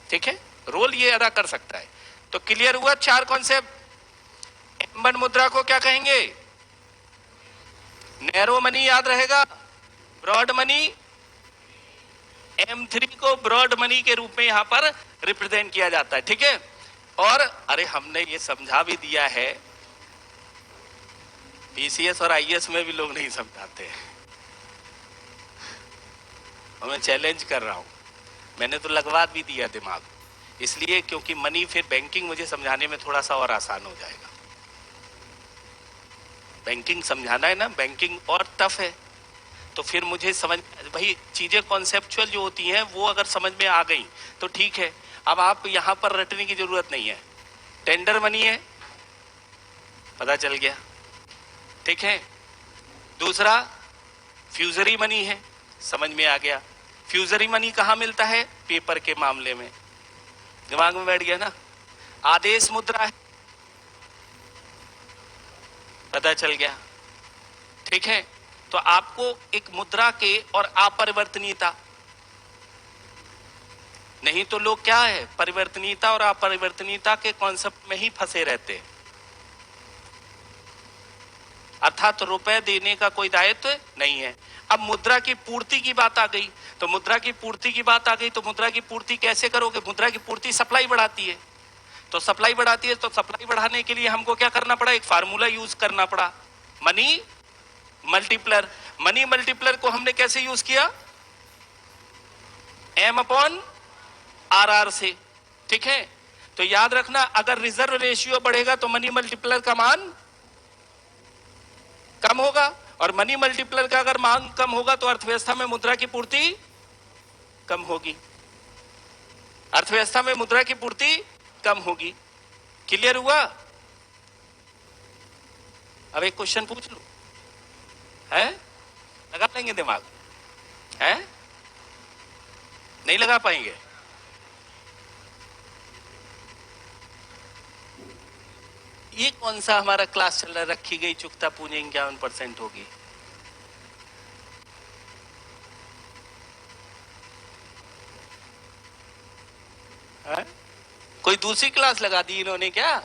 ठीक है, रोल ये अदा कर सकता है। तो क्लियर हुआ 4 कॉन्सेप्ट। M1 मुद्रा को क्या कहेंगे? नैरो मनी याद रहेगा, ब्रॉड मनी। M3 को ब्रॉड मनी के रूप में यहां पर रिप्रेजेंट किया जाता है। ठीक है, और अरे हमने ये समझा भी दिया है, PCS और IAS में भी लोग नहीं समझाते। और मैं चैलेंज कर रहा हूं, मैंने तो लगवा भी दिया दिमाग, इसलिए क्योंकि मनी फिर बैंकिंग मुझे समझाने में थोड़ा सा और आसान हो जाएगा। बैंकिंग समझाना है ना, बैंकिंग और टफ है, तो फिर मुझे समझ, भाई चीजें कॉन्सेप्चुअल जो होती हैं वो अगर समझ में आ गई तो ठीक है। अब आप यहां पर रटने की जरूरत नहीं है, टेंडर मनी है, पता चल गया, ठीक है। दूसरा फ्यूजरी मनी है, समझ में आ गया। फ्यूजरी मनी कहां मिलता है? पेपर के मामले में, दिमाग में बैठ गया ना। आदेश मुद्रा है, पता चल गया, ठीक है। तो आपको एक मुद्रा के और अपरिवर्तनीयता, नहीं तो लोग क्या है, परिवर्तनीयता और अपरिवर्तनीयता के कॉन्सेप्ट में ही फंसे रहते हैं। अर्थात रुपए देने का कोई दायित्व नहीं है। अब मुद्रा की पूर्ति की बात आ गई, तो मुद्रा की पूर्ति की बात आ गई, तो मुद्रा की पूर्ति कैसे करोगे? मुद्रा की पूर्ति सप्लाई बढ़ाती है, तो सप्लाई बढ़ाती है, तो सप्लाई बढ़ाने के लिए हमको क्या करना पड़ा? एक फार्मूला यूज करना पड़ा, मनी मल्टीप्लर। मनी मल्टीप्लर को हमने कैसे यूज किया? M अपॉन RR से, ठीक है। तो याद रखना, अगर रिजर्व रेशियो बढ़ेगा तो मनी मल्टीप्लर का मान कम होगा, और मनी मल्टीप्लर का अगर मांग कम होगा तो अर्थव्यवस्था में मुद्रा की पूर्ति कम होगी, अर्थव्यवस्था में मुद्रा की पूर्ति कम होगी। क्लियर हुआ? अब एक क्वेश्चन पूछ लूं, है? लगा लेंगे दिमाग? है? नहीं लगा पाएंगे? ये कौन सा हमारा क्लास चल रहा है? रखी गई चुकता पूंजी 51% होगी। है? कोई दूसरी क्लास लगा दी इन्होंने क्या?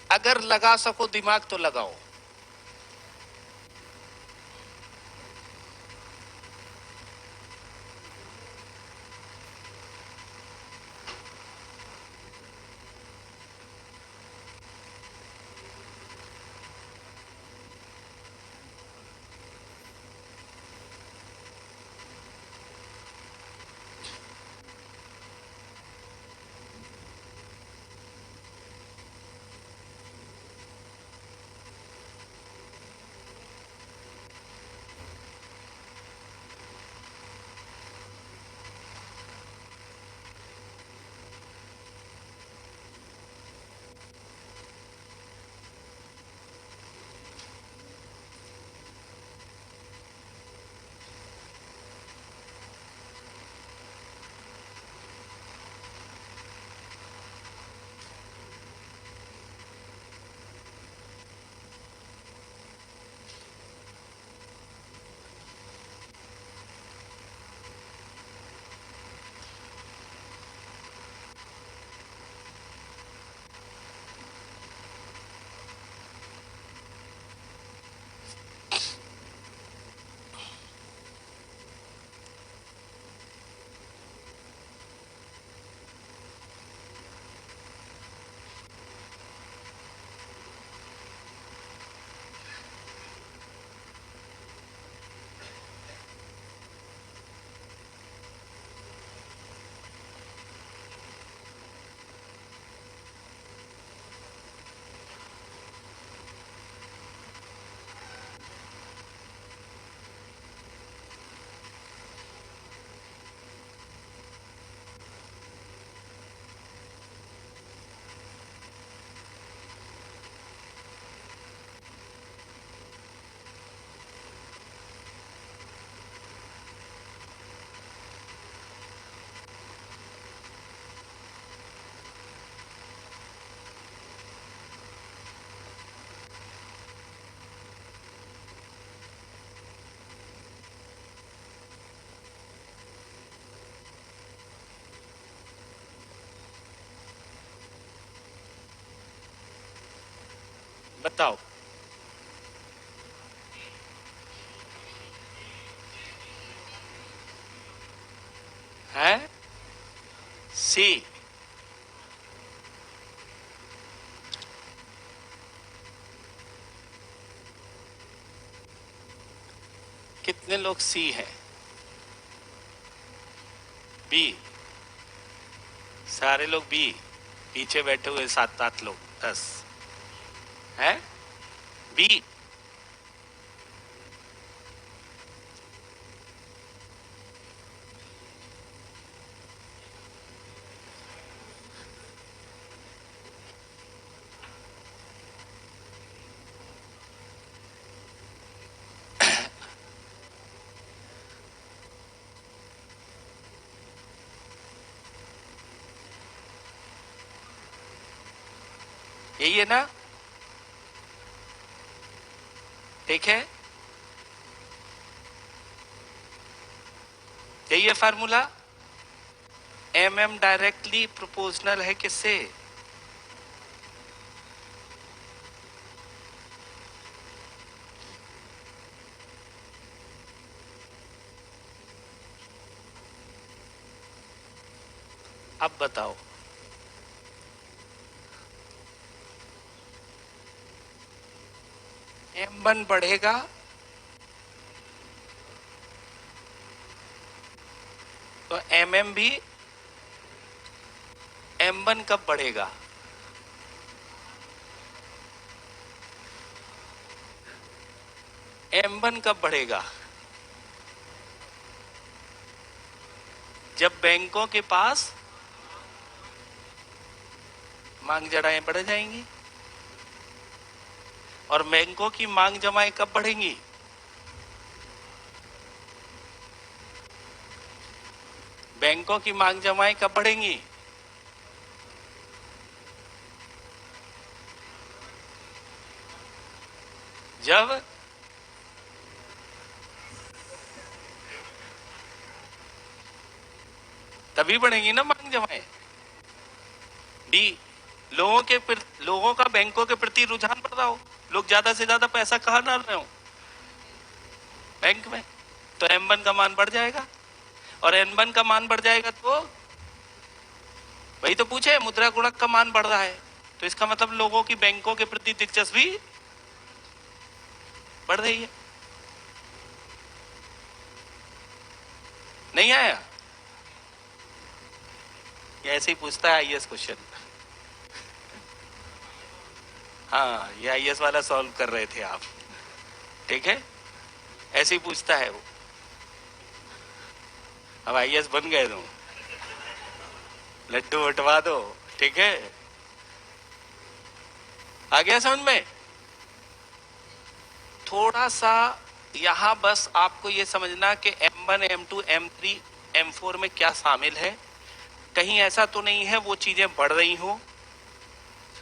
अगर लगा सको दिमाग तो लगाओ। बताओ। है? सी। कितने लोग सी हैं? बी। सारे लोग बी, पीछे बैठे हुए 7-8 लोग, 10 है बी। यही है ना, ठीक है, यही है फार्मूला। डायरेक्टली प्रोपोर्शनल है किससे? अब बताओ, M1 बढ़ेगा तो MM भी, M1 कब बढ़ेगा? M1 कब बढ़ेगा? जब बैंकों के पास मांग जमाएं बढ़ जाएंगी। और बैंकों की मांग जमाएं कब बढ़ेंगी? बैंकों की मांग जमाएं कब बढ़ेंगी? जब तभी बढ़ेंगी ना मांग जमाएं। डी, लोगों का बैंकों के प्रति रुझान बढ़ रहा हो, लोग ज्यादा से ज्यादा पैसा कहाँ डाल रहे हो? बैंक में। तो M1 का मान बढ़ जाएगा, और N1 का मान बढ़ जाएगा तो वही तो पूछे, मुद्रा गुणक का मान बढ़ रहा है, तो इसका मतलब लोगों की बैंकों के प्रति दिलचस्पी बढ़ रही है। नहीं आया? ये ऐसे ही पूछता है आईएएस क्वेश्चन। हाँ, ये आईएएस वाला सॉल्व कर रहे थे आप, ठीक है, ऐसे ही पूछता है वो। अब आईएएस बन गए तुम, लड्डू बंटवा दो, ठीक है। आ गया समझ में? थोड़ा सा यहां बस आपको ये समझना कि M1, M2, M3, M4 में क्या शामिल है। कहीं ऐसा तो नहीं है वो चीजें बढ़ रही हो,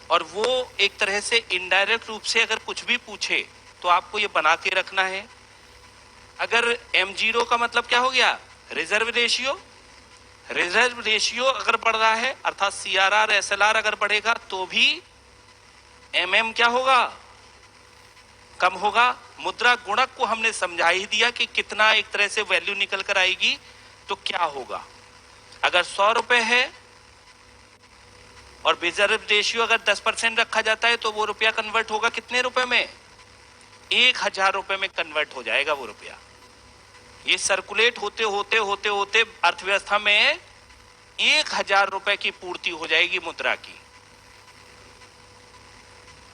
और वो एक तरह से इनडायरेक्ट रूप से अगर कुछ भी पूछे तो आपको ये बना के रखना है। अगर M0 का मतलब क्या हो गया? Reserve ratio. रिजर्व रेशियो अगर बढ़ रहा है, अर्थात CRR, SLR अगर बढ़ेगा तो भी MM क्या होगा? कम होगा। मुद्रा गुणक को हमने समझा ही दिया कि कितना एक तरह से वैल्यू निकल कर आएगी, तो क्या होगा। अगर 100 रुपए है और रिजर्व रेशियो अगर 10% रखा जाता है तो वो रुपया कन्वर्ट होगा कितने रुपए में? 1000 रुपए में कन्वर्ट हो जाएगा वो रुपया। ये सर्कुलेट होते होते होते होते अर्थव्यवस्था में 1000 रुपए की पूर्ति हो जाएगी मुद्रा की।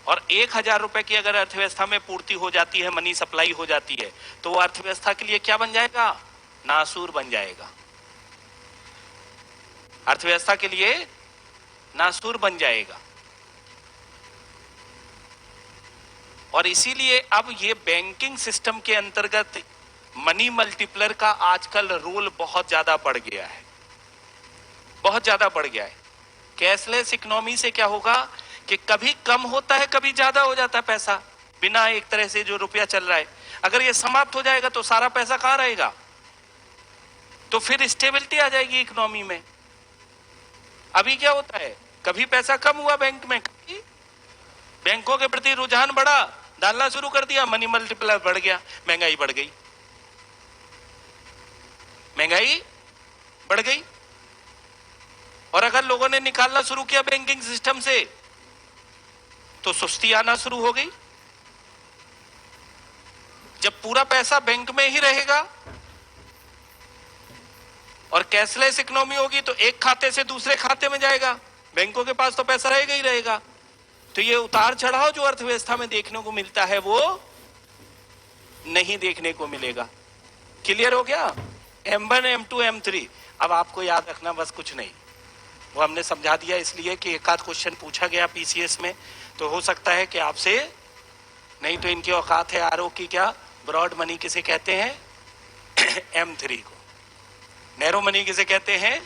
और 1000 रुपए की अगर अर्थव्यवस्था में पूर्ति हो जाती है, मनी सप्लाई हो जाती है, तो वो अर्थव्यवस्था के लिए क्या बन जाएगा? नासूर बन जाएगा। अर्थव्यवस्था के लिए नासूर बन जाएगा। और इसीलिए अब ये बैंकिंग सिस्टम के अंतर्गत मनी मल्टीप्लर का आजकल रोल बहुत ज्यादा बढ़ गया है, बहुत ज्यादा बढ़ गया है। कैशलेस इकोनॉमी से क्या होगा कि कभी कम होता है, कभी ज्यादा हो जाता है पैसा, बिना एक तरह से जो रुपया चल रहा है। अगर ये समाप्त हो जाएगा तो सारा पैसा कहां रहेगा? तो फिर स्टेबिलिटी आ जाएगी इकोनॉमी में। अभी क्या होता है, कभी पैसा कम हुआ बैंक में, कभी बैंकों के प्रति रुझान बढ़ा, डालना शुरू कर दिया, मनी मल्टीप्लायर बढ़ गया, महंगाई बढ़ गई, महंगाई बढ़ गई। और अगर लोगों ने निकालना शुरू किया बैंकिंग सिस्टम से तो सुस्ती आना शुरू हो गई। जब पूरा पैसा बैंक में ही रहेगा और कैशलेस इकोनॉमी होगी तो एक खाते से दूसरे खाते में जाएगा, बैंकों के पास तो पैसा रहेगा ही रहेगा। तो ये उतार चढ़ाव जो अर्थव्यवस्था में देखने को मिलता है वो नहीं देखने को मिलेगा। क्लियर हो गया? M1, M2, M3 अब आपको याद रखना बस, कुछ नहीं, वो हमने समझा दिया इसलिए कि एक आध क्वेश्चन पूछा गया पीसीएस में, तो हो सकता है कि आपसे, नहीं तो इनकी औकात है आरओ की, क्या ब्रॉड मनी किसे कहते हैं? M3 को। नैरो मनी किसे कहते हैं?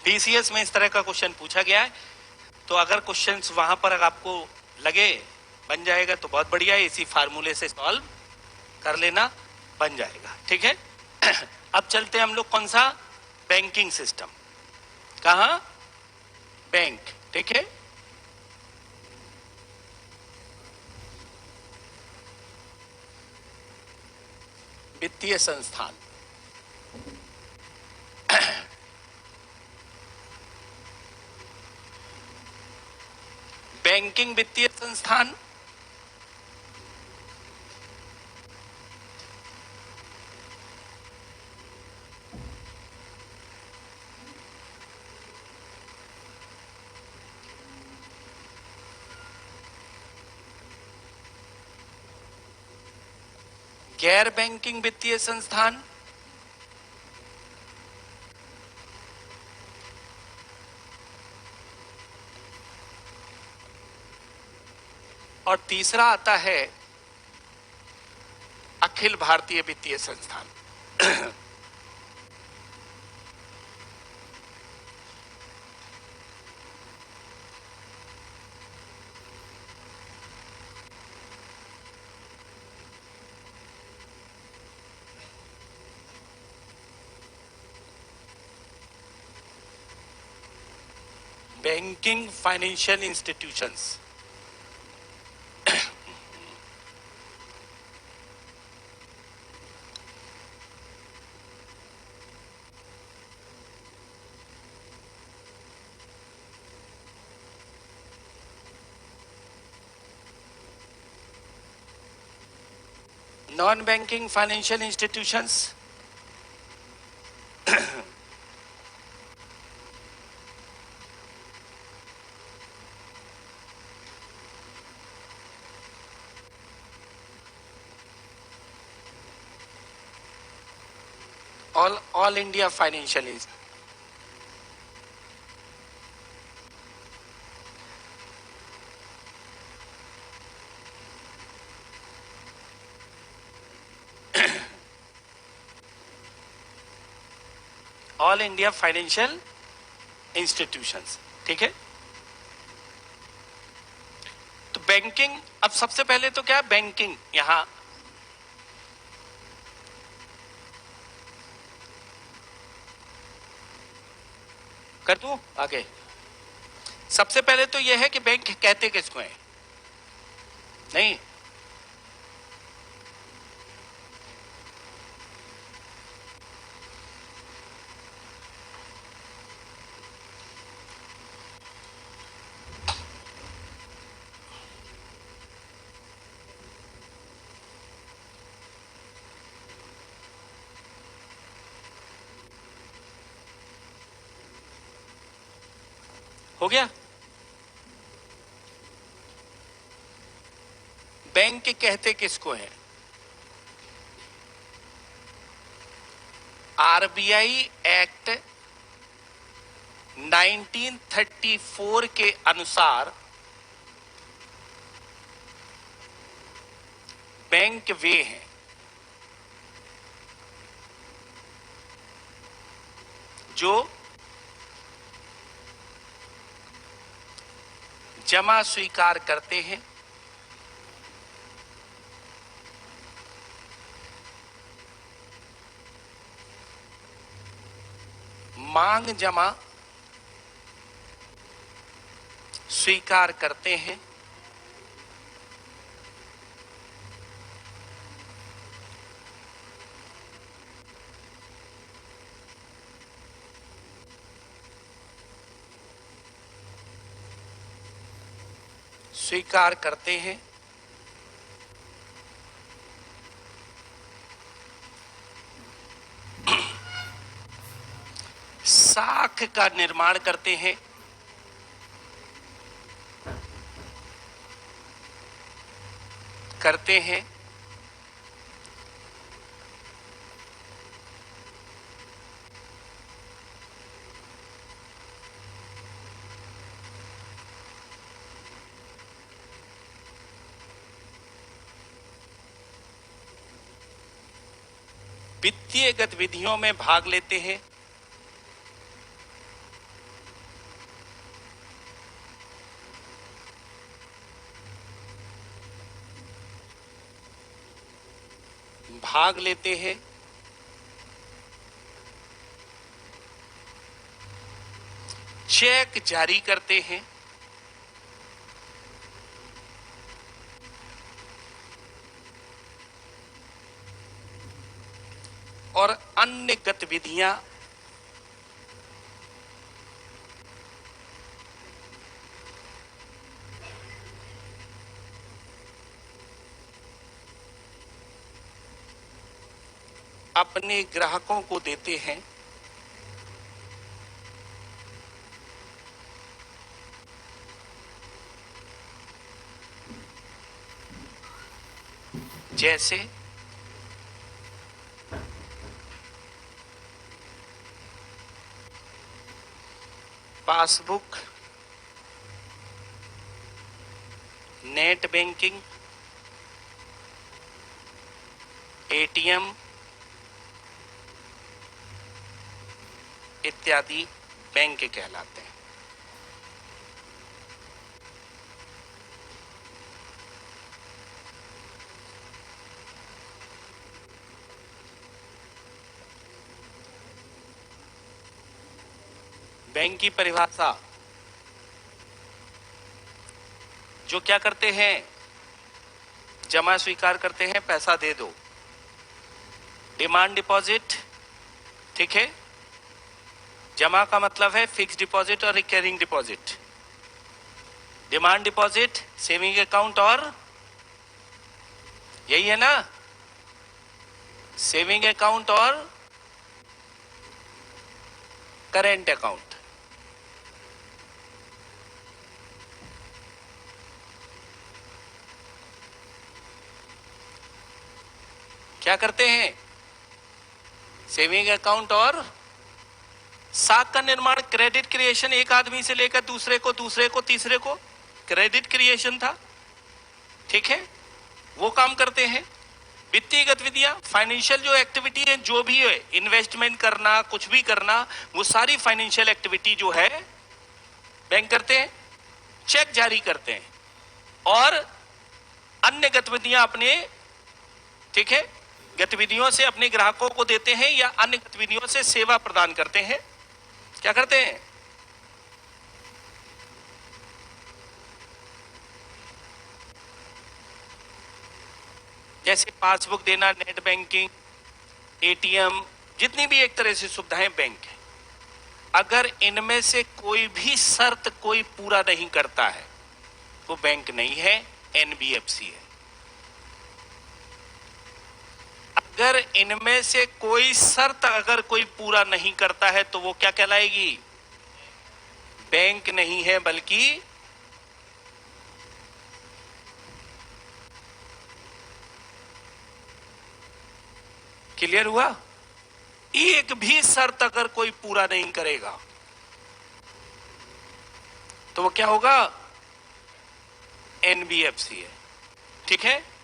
पीसीएस में इस तरह का क्वेश्चन पूछा गया है, तो अगर क्वेश्चंस वहां पर अगर आपको लगे बन जाएगा तो बहुत बढ़िया है, इसी फार्मूले से सॉल्व कर लेना, बन जाएगा। ठीक है? अब चलते हैं हम लोग कौन सा? Banking system. कहां? बैंक। ठीक है? वित्तीय संस्थान। बैंकिंग वित्तीय संस्थान गैर बैंकिंग वित्तीय संस्थान और तीसरा आता है अखिल भारतीय वित्तीय संस्थान। Banking financial institutions. Non banking financial institutions all India financial institution. All India financial institutions. ठीक है? तो बैंकिंग, अब सबसे पहले तो क्या बैंकिंग, यहां कर दूं आगे। सबसे पहले तो यह है कि बैंक कहते किसको है? नहीं, हो गया। बैंक कहते किसको है? आरबीआई एक्ट 1934 के अनुसार बैंक वे हैं जो जमा स्वीकार करते हैं, मांग जमा स्वीकार करते हैं, स्वीकार करते हैं, साख का निर्माण करते हैं। वित्तीय गतिविधियों में भाग लेते हैं। चेक जारी करते हैं। और अन्य गतिविधियां अपने ग्राहकों को देते हैं। जैसे पासबुक, नेट बैंकिंग, एटीएम इत्यादि बैंक कहलाते हैं। बैंक की परिभाषा, जो क्या करते हैं, जमा स्वीकार करते हैं, पैसा दे दो। डिमांड डिपॉजिट, ठीक है, जमा का मतलब है फिक्स डिपॉजिट और recurring deposit. Demand deposit saving account और, यही है ना, सेविंग अकाउंट और करेंट अकाउंट। क्या करते हैं, सेविंग अकाउंट और साख का निर्माण, क्रेडिट क्रिएशन, एक आदमी से लेकर दूसरे को, तीसरे को क्रेडिट क्रिएशन था, ठीक है, वो काम करते हैं। वित्तीय गतिविधियां, फाइनेंशियल जो एक्टिविटी है, जो भी है, इन्वेस्टमेंट करना, कुछ भी करना, वो सारी फाइनेंशियल एक्टिविटी जो है बैंक करते हैं। चेक जारी करते हैं और अन्य गतिविधियां अपने, ठीक है, गतिविधियों से अपने ग्राहकों को देते हैं या अन्य गतिविधियों से सेवा प्रदान करते हैं। क्या करते हैं, जैसे पासबुक देना, नेट बैंकिंग, एटीएम, जितनी भी एक तरह से सुविधाएं बैंक है, अगर इनमें से कोई भी शर्त कोई पूरा नहीं करता है वो बैंक नहीं है, एनबीएफसी है। अगर इनमें से कोई शर्त अगर कोई पूरा नहीं करता है तो वो क्या कहलाएगी, बैंक नहीं है, बल्कि क्लियर हुआ, एक भी शर्त अगर कोई पूरा नहीं करेगा तो वो क्या होगा, एनबीएफसी है, ठीक है।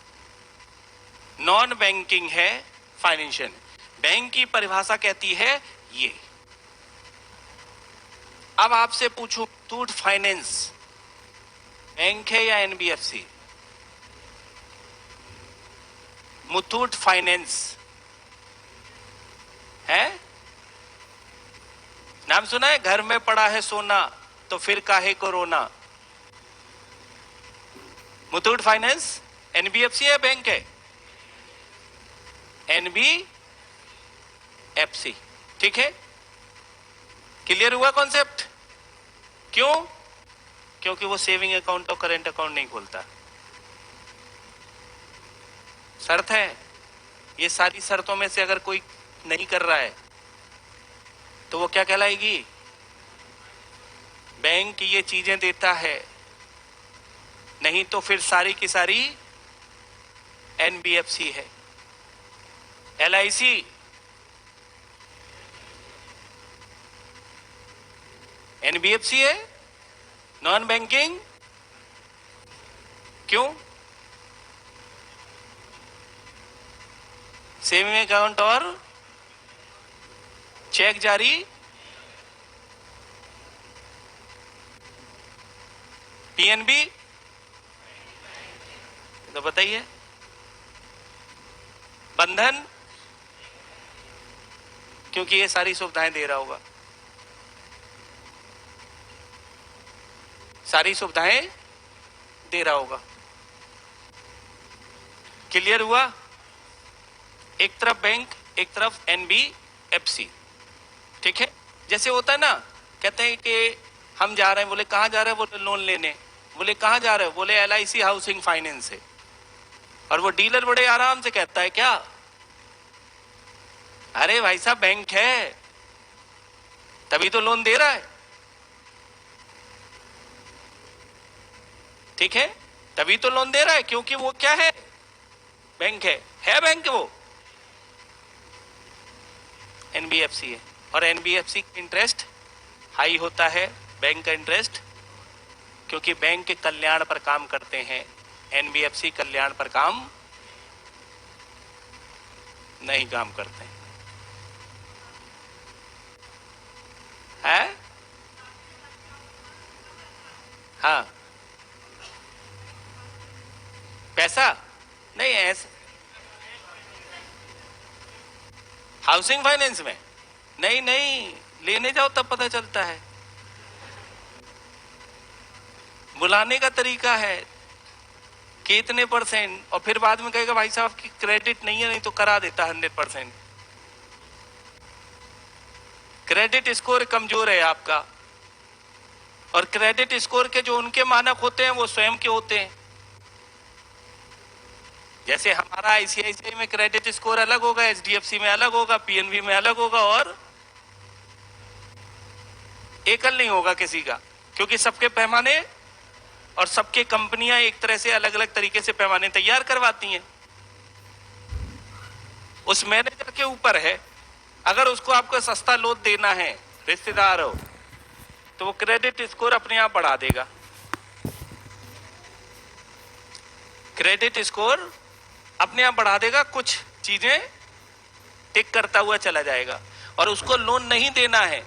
नॉन बैंकिंग है, फाइनेंशियल। बैंक की परिभाषा कहती है ये। अब आपसे पूछूं, मुथूट फाइनेंस बैंक है या एनबीएफसी? मुथूट फाइनेंस है, नाम सुना है, घर में पड़ा है सोना तो फिर काहे को रोना। मुथूट फाइनेंस एनबीएफसी है, बैंक है, एनबीएफसी, ठीक है। क्लियर हुआ कॉन्सेप्ट? क्यों? क्योंकि वो सेविंग अकाउंट और करेंट अकाउंट नहीं खोलता। शर्त है, ये सारी शर्तों में से अगर कोई नहीं कर रहा है तो वो क्या कहलाएगी, बैंक ये चीजें देता है, नहीं तो फिर सारी की सारी एनबीएफसी है। एलआईसी एनबीएफसी है, नॉन बैंकिंग। क्यों? सेविंग अकाउंट और चेक जारी पीएनबी, तो बताइए। बंधन, क्योंकि ये सारी सुविधाएं दे रहा होगा, सारी सुविधाएं दे रहा होगा। क्लियर हुआ? एक तरफ बैंक, एक तरफ एनबीएफसी, ठीक है। जैसे होता है ना, कहते हैं कि हम जा रहे हैं, बोले कहां जा रहे हैं, बोले लोन लेने, बोले कहां जा रहे हो, बोले एलआईसी हाउसिंग फाइनेंस से। और वो डीलर बड़े आराम से कहता है क्या, अरे भाई साहब बैंक है तभी तो लोन दे रहा है, ठीक है, तभी तो लोन दे रहा है, क्योंकि वो क्या है, बैंक है बैंक वो एनबीएफसी है। और एनबीएफसी का इंटरेस्ट हाई होता है बैंक का इंटरेस्ट, क्योंकि बैंक के कल्याण पर काम करते हैं, एनबीएफसी कल्याण पर काम नहीं काम करते हैं। हाँ, पैसा नहीं ऐसे हाउसिंग फाइनेंस में नहीं, लेने जाओ तब पता चलता है। बुलाने का तरीका है कि इतने %, और फिर बाद में कहेगा भाई साहब की क्रेडिट नहीं है, नहीं तो करा देता 100%। क्रेडिट स्कोर कमजोर है आपका, और क्रेडिट स्कोर के जो उनके मानक होते हैं वो स्वयं के होते हैं। जैसे हमारा आईसीआईसीआई में क्रेडिट स्कोर अलग होगा, एचडीएफसी में अलग होगा, पीएनबी में अलग होगा, और एकल नहीं होगा किसी का, क्योंकि सबके पैमाने और सबके कंपनियां एक तरह से अलग अलग तरीके से पैमाने तैयार करवाती हैं। उस मैनेजर के ऊपर है, अगर उसको आपको सस्ता लोन देना है, रिश्तेदार हो, तो वो क्रेडिट स्कोर अपने आप बढ़ा देगा। क्रेडिट स्कोर अपने आप बढ़ा देगा, कुछ चीजें टिक करता हुआ चला जाएगा। और उसको लोन नहीं देना है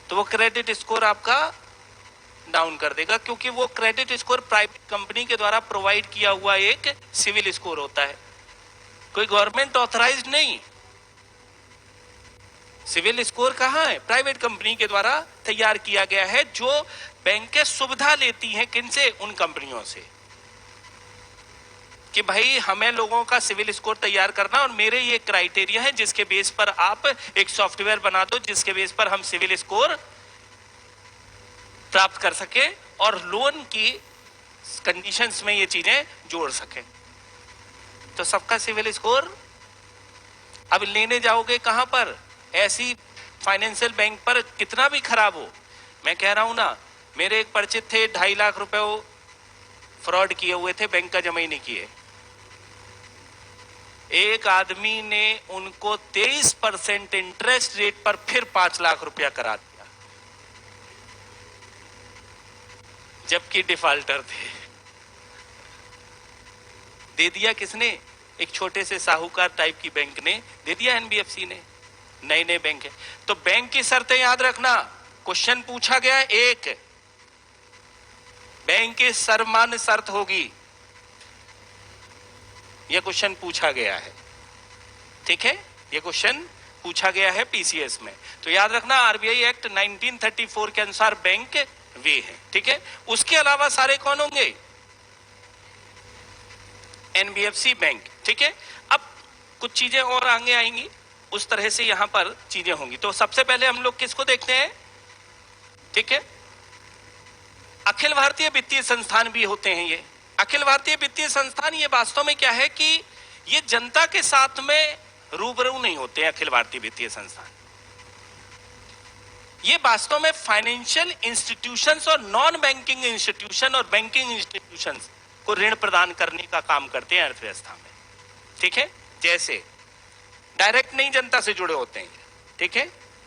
तो वो क्रेडिट स्कोर आपका डाउन कर देगा, क्योंकि वो क्रेडिट स्कोर प्राइवेट कंपनी के द्वारा प्रोवाइड किया हुआ एक सिविल स्कोर होता है, कोई गवर्नमेंट ऑथराइज्ड नहीं। सिविल स्कोर कहां है? प्राइवेट कंपनी के द्वारा तैयार किया गया है, जो बैंकें सुविधा लेती हैं किनसे? उन कंपनियों से, कि भाई हमें लोगों का सिविल स्कोर तैयार करना, और मेरे ये क्राइटेरिया है जिसके बेस पर आप एक सॉफ्टवेयर बना दो, जिसके बेस पर हम सिविल स्कोर प्राप्त कर सके और लोन की कंडीशंस में ये चीजें जोड़ सके। तो सबका सिविल स्कोर अब लेने जाओगे कहां पर? ऐसी फाइनेंशियल बैंक पर, कितना भी खराब हो। मैं कह रहा हूं ना, मेरे एक परिचित थे, 2.5 लाख रुपए फ्रॉड किए हुए थे, बैंक का जमा ही नहीं किए। एक आदमी ने उनको 23% इंटरेस्ट रेट पर फिर 5 लाख रुपया करा दिया, जबकि डिफॉल्टर थे। दे दिया किसने? एक छोटे से साहूकार टाइप की बैंक ने दे दिया, एनबीएफसी ने। नए बैंक है तो बैंक की शर्तें याद रखना। क्वेश्चन पूछा गया, एक बैंक की सर्वमान्य शर्त होगी, यह क्वेश्चन पूछा गया है, ठीक है, यह क्वेश्चन पूछा गया है पीसीएस में। तो याद रखना, आरबीआई एक्ट 1934 के अनुसार बैंक वे है, ठीक है। उसके अलावा सारे कौन होंगे? एनबीएफसी बैंक, ठीक है। अब कुछ चीजें और आगे आएंगी, उस तरह से यहां पर चीजें होंगी। तो सबसे पहले हम लोग किसको देखते हैं? ठीक है, अखिल भारतीय वित्तीय संस्थान भी होते हैं ये। अखिल भारतीय वित्तीय संस्थान ये वास्तव में क्या है कि ये जनता के साथ में रूबरू नहीं होते हैं। अखिल भारतीय वित्तीय संस्थान ये वास्तव में फाइनेंशियल इंस्टीट्यूशंस और नॉन बैंकिंग इंस्टीट्यूशन और बैंकिंग इंस्टीट्यूशंस को ऋण प्रदान करने का काम करते हैं अर्थव्यवस्था में। ठीक है, जैसे डायरेक्ट नहीं जनता से जुड़े होते हैं, ठीक है,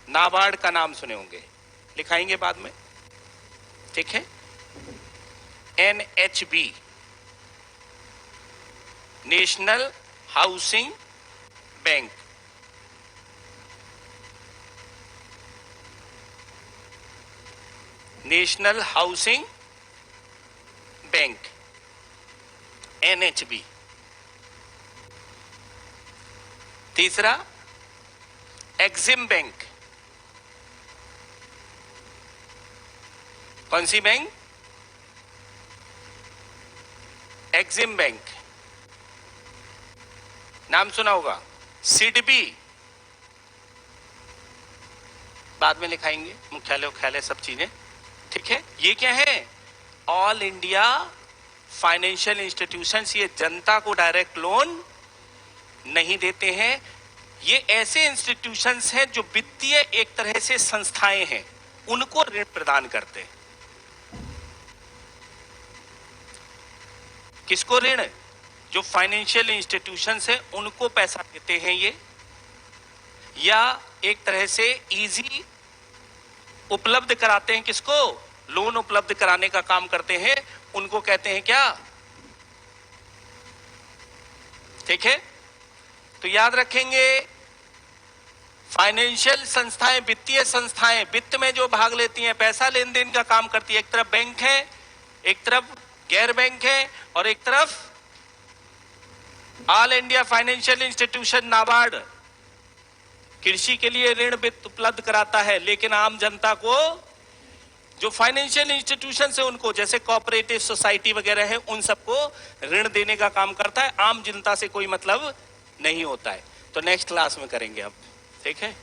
नाबार्ड का नाम सुने होंगे, लिखाएंगे बाद में, ठीक है, NHB national housing bank, national housing bank NHB। तीसरा एक्सिम बैंक, कौन सी बैंक? एक्सिम बैंक, नाम सुना होगा। सिडबी बाद में लिखाएंगे, मुख्यालय सब चीजें, ठीक है। ये क्या है? ऑल इंडिया फाइनेंशियल इंस्टीट्यूशंस, ये जनता को डायरेक्ट लोन नहीं देते हैं। ये ऐसे इंस्टीट्यूशंस हैं जो वित्तीय एक तरह से संस्थाएं हैं, उनको ऋण प्रदान करते हैं। किसको ऋण? जो फाइनेंशियल इंस्टीट्यूशंस हैं उनको पैसा देते हैं ये, या एक तरह से इजी उपलब्ध कराते हैं। किसको? लोन उपलब्ध कराने का काम करते हैं, उनको कहते हैं क्या? ठीक है, तो याद रखेंगे फाइनेंशियल संस्थाएं, वित्तीय संस्थाएं, वित्त में जो भाग लेती हैं, पैसा लेन देन का काम करती है। एक तरफ बैंक है, एक तरफ गैर बैंक है, और एक तरफ all India financial institution NABARD कृषि के लिए ऋण वित्त उपलब्ध कराता है, लेकिन आम जनता को, जो फाइनेंशियल इंस्टीट्यूशन है उनको, जैसे कोऑपरेटिव सोसाइटी वगैरह है, उन सबको ऋण देने का काम करता है। आम जनता से कोई मतलब नहीं होता है। तो नेक्स्ट क्लास में करेंगे अब, ठीक है।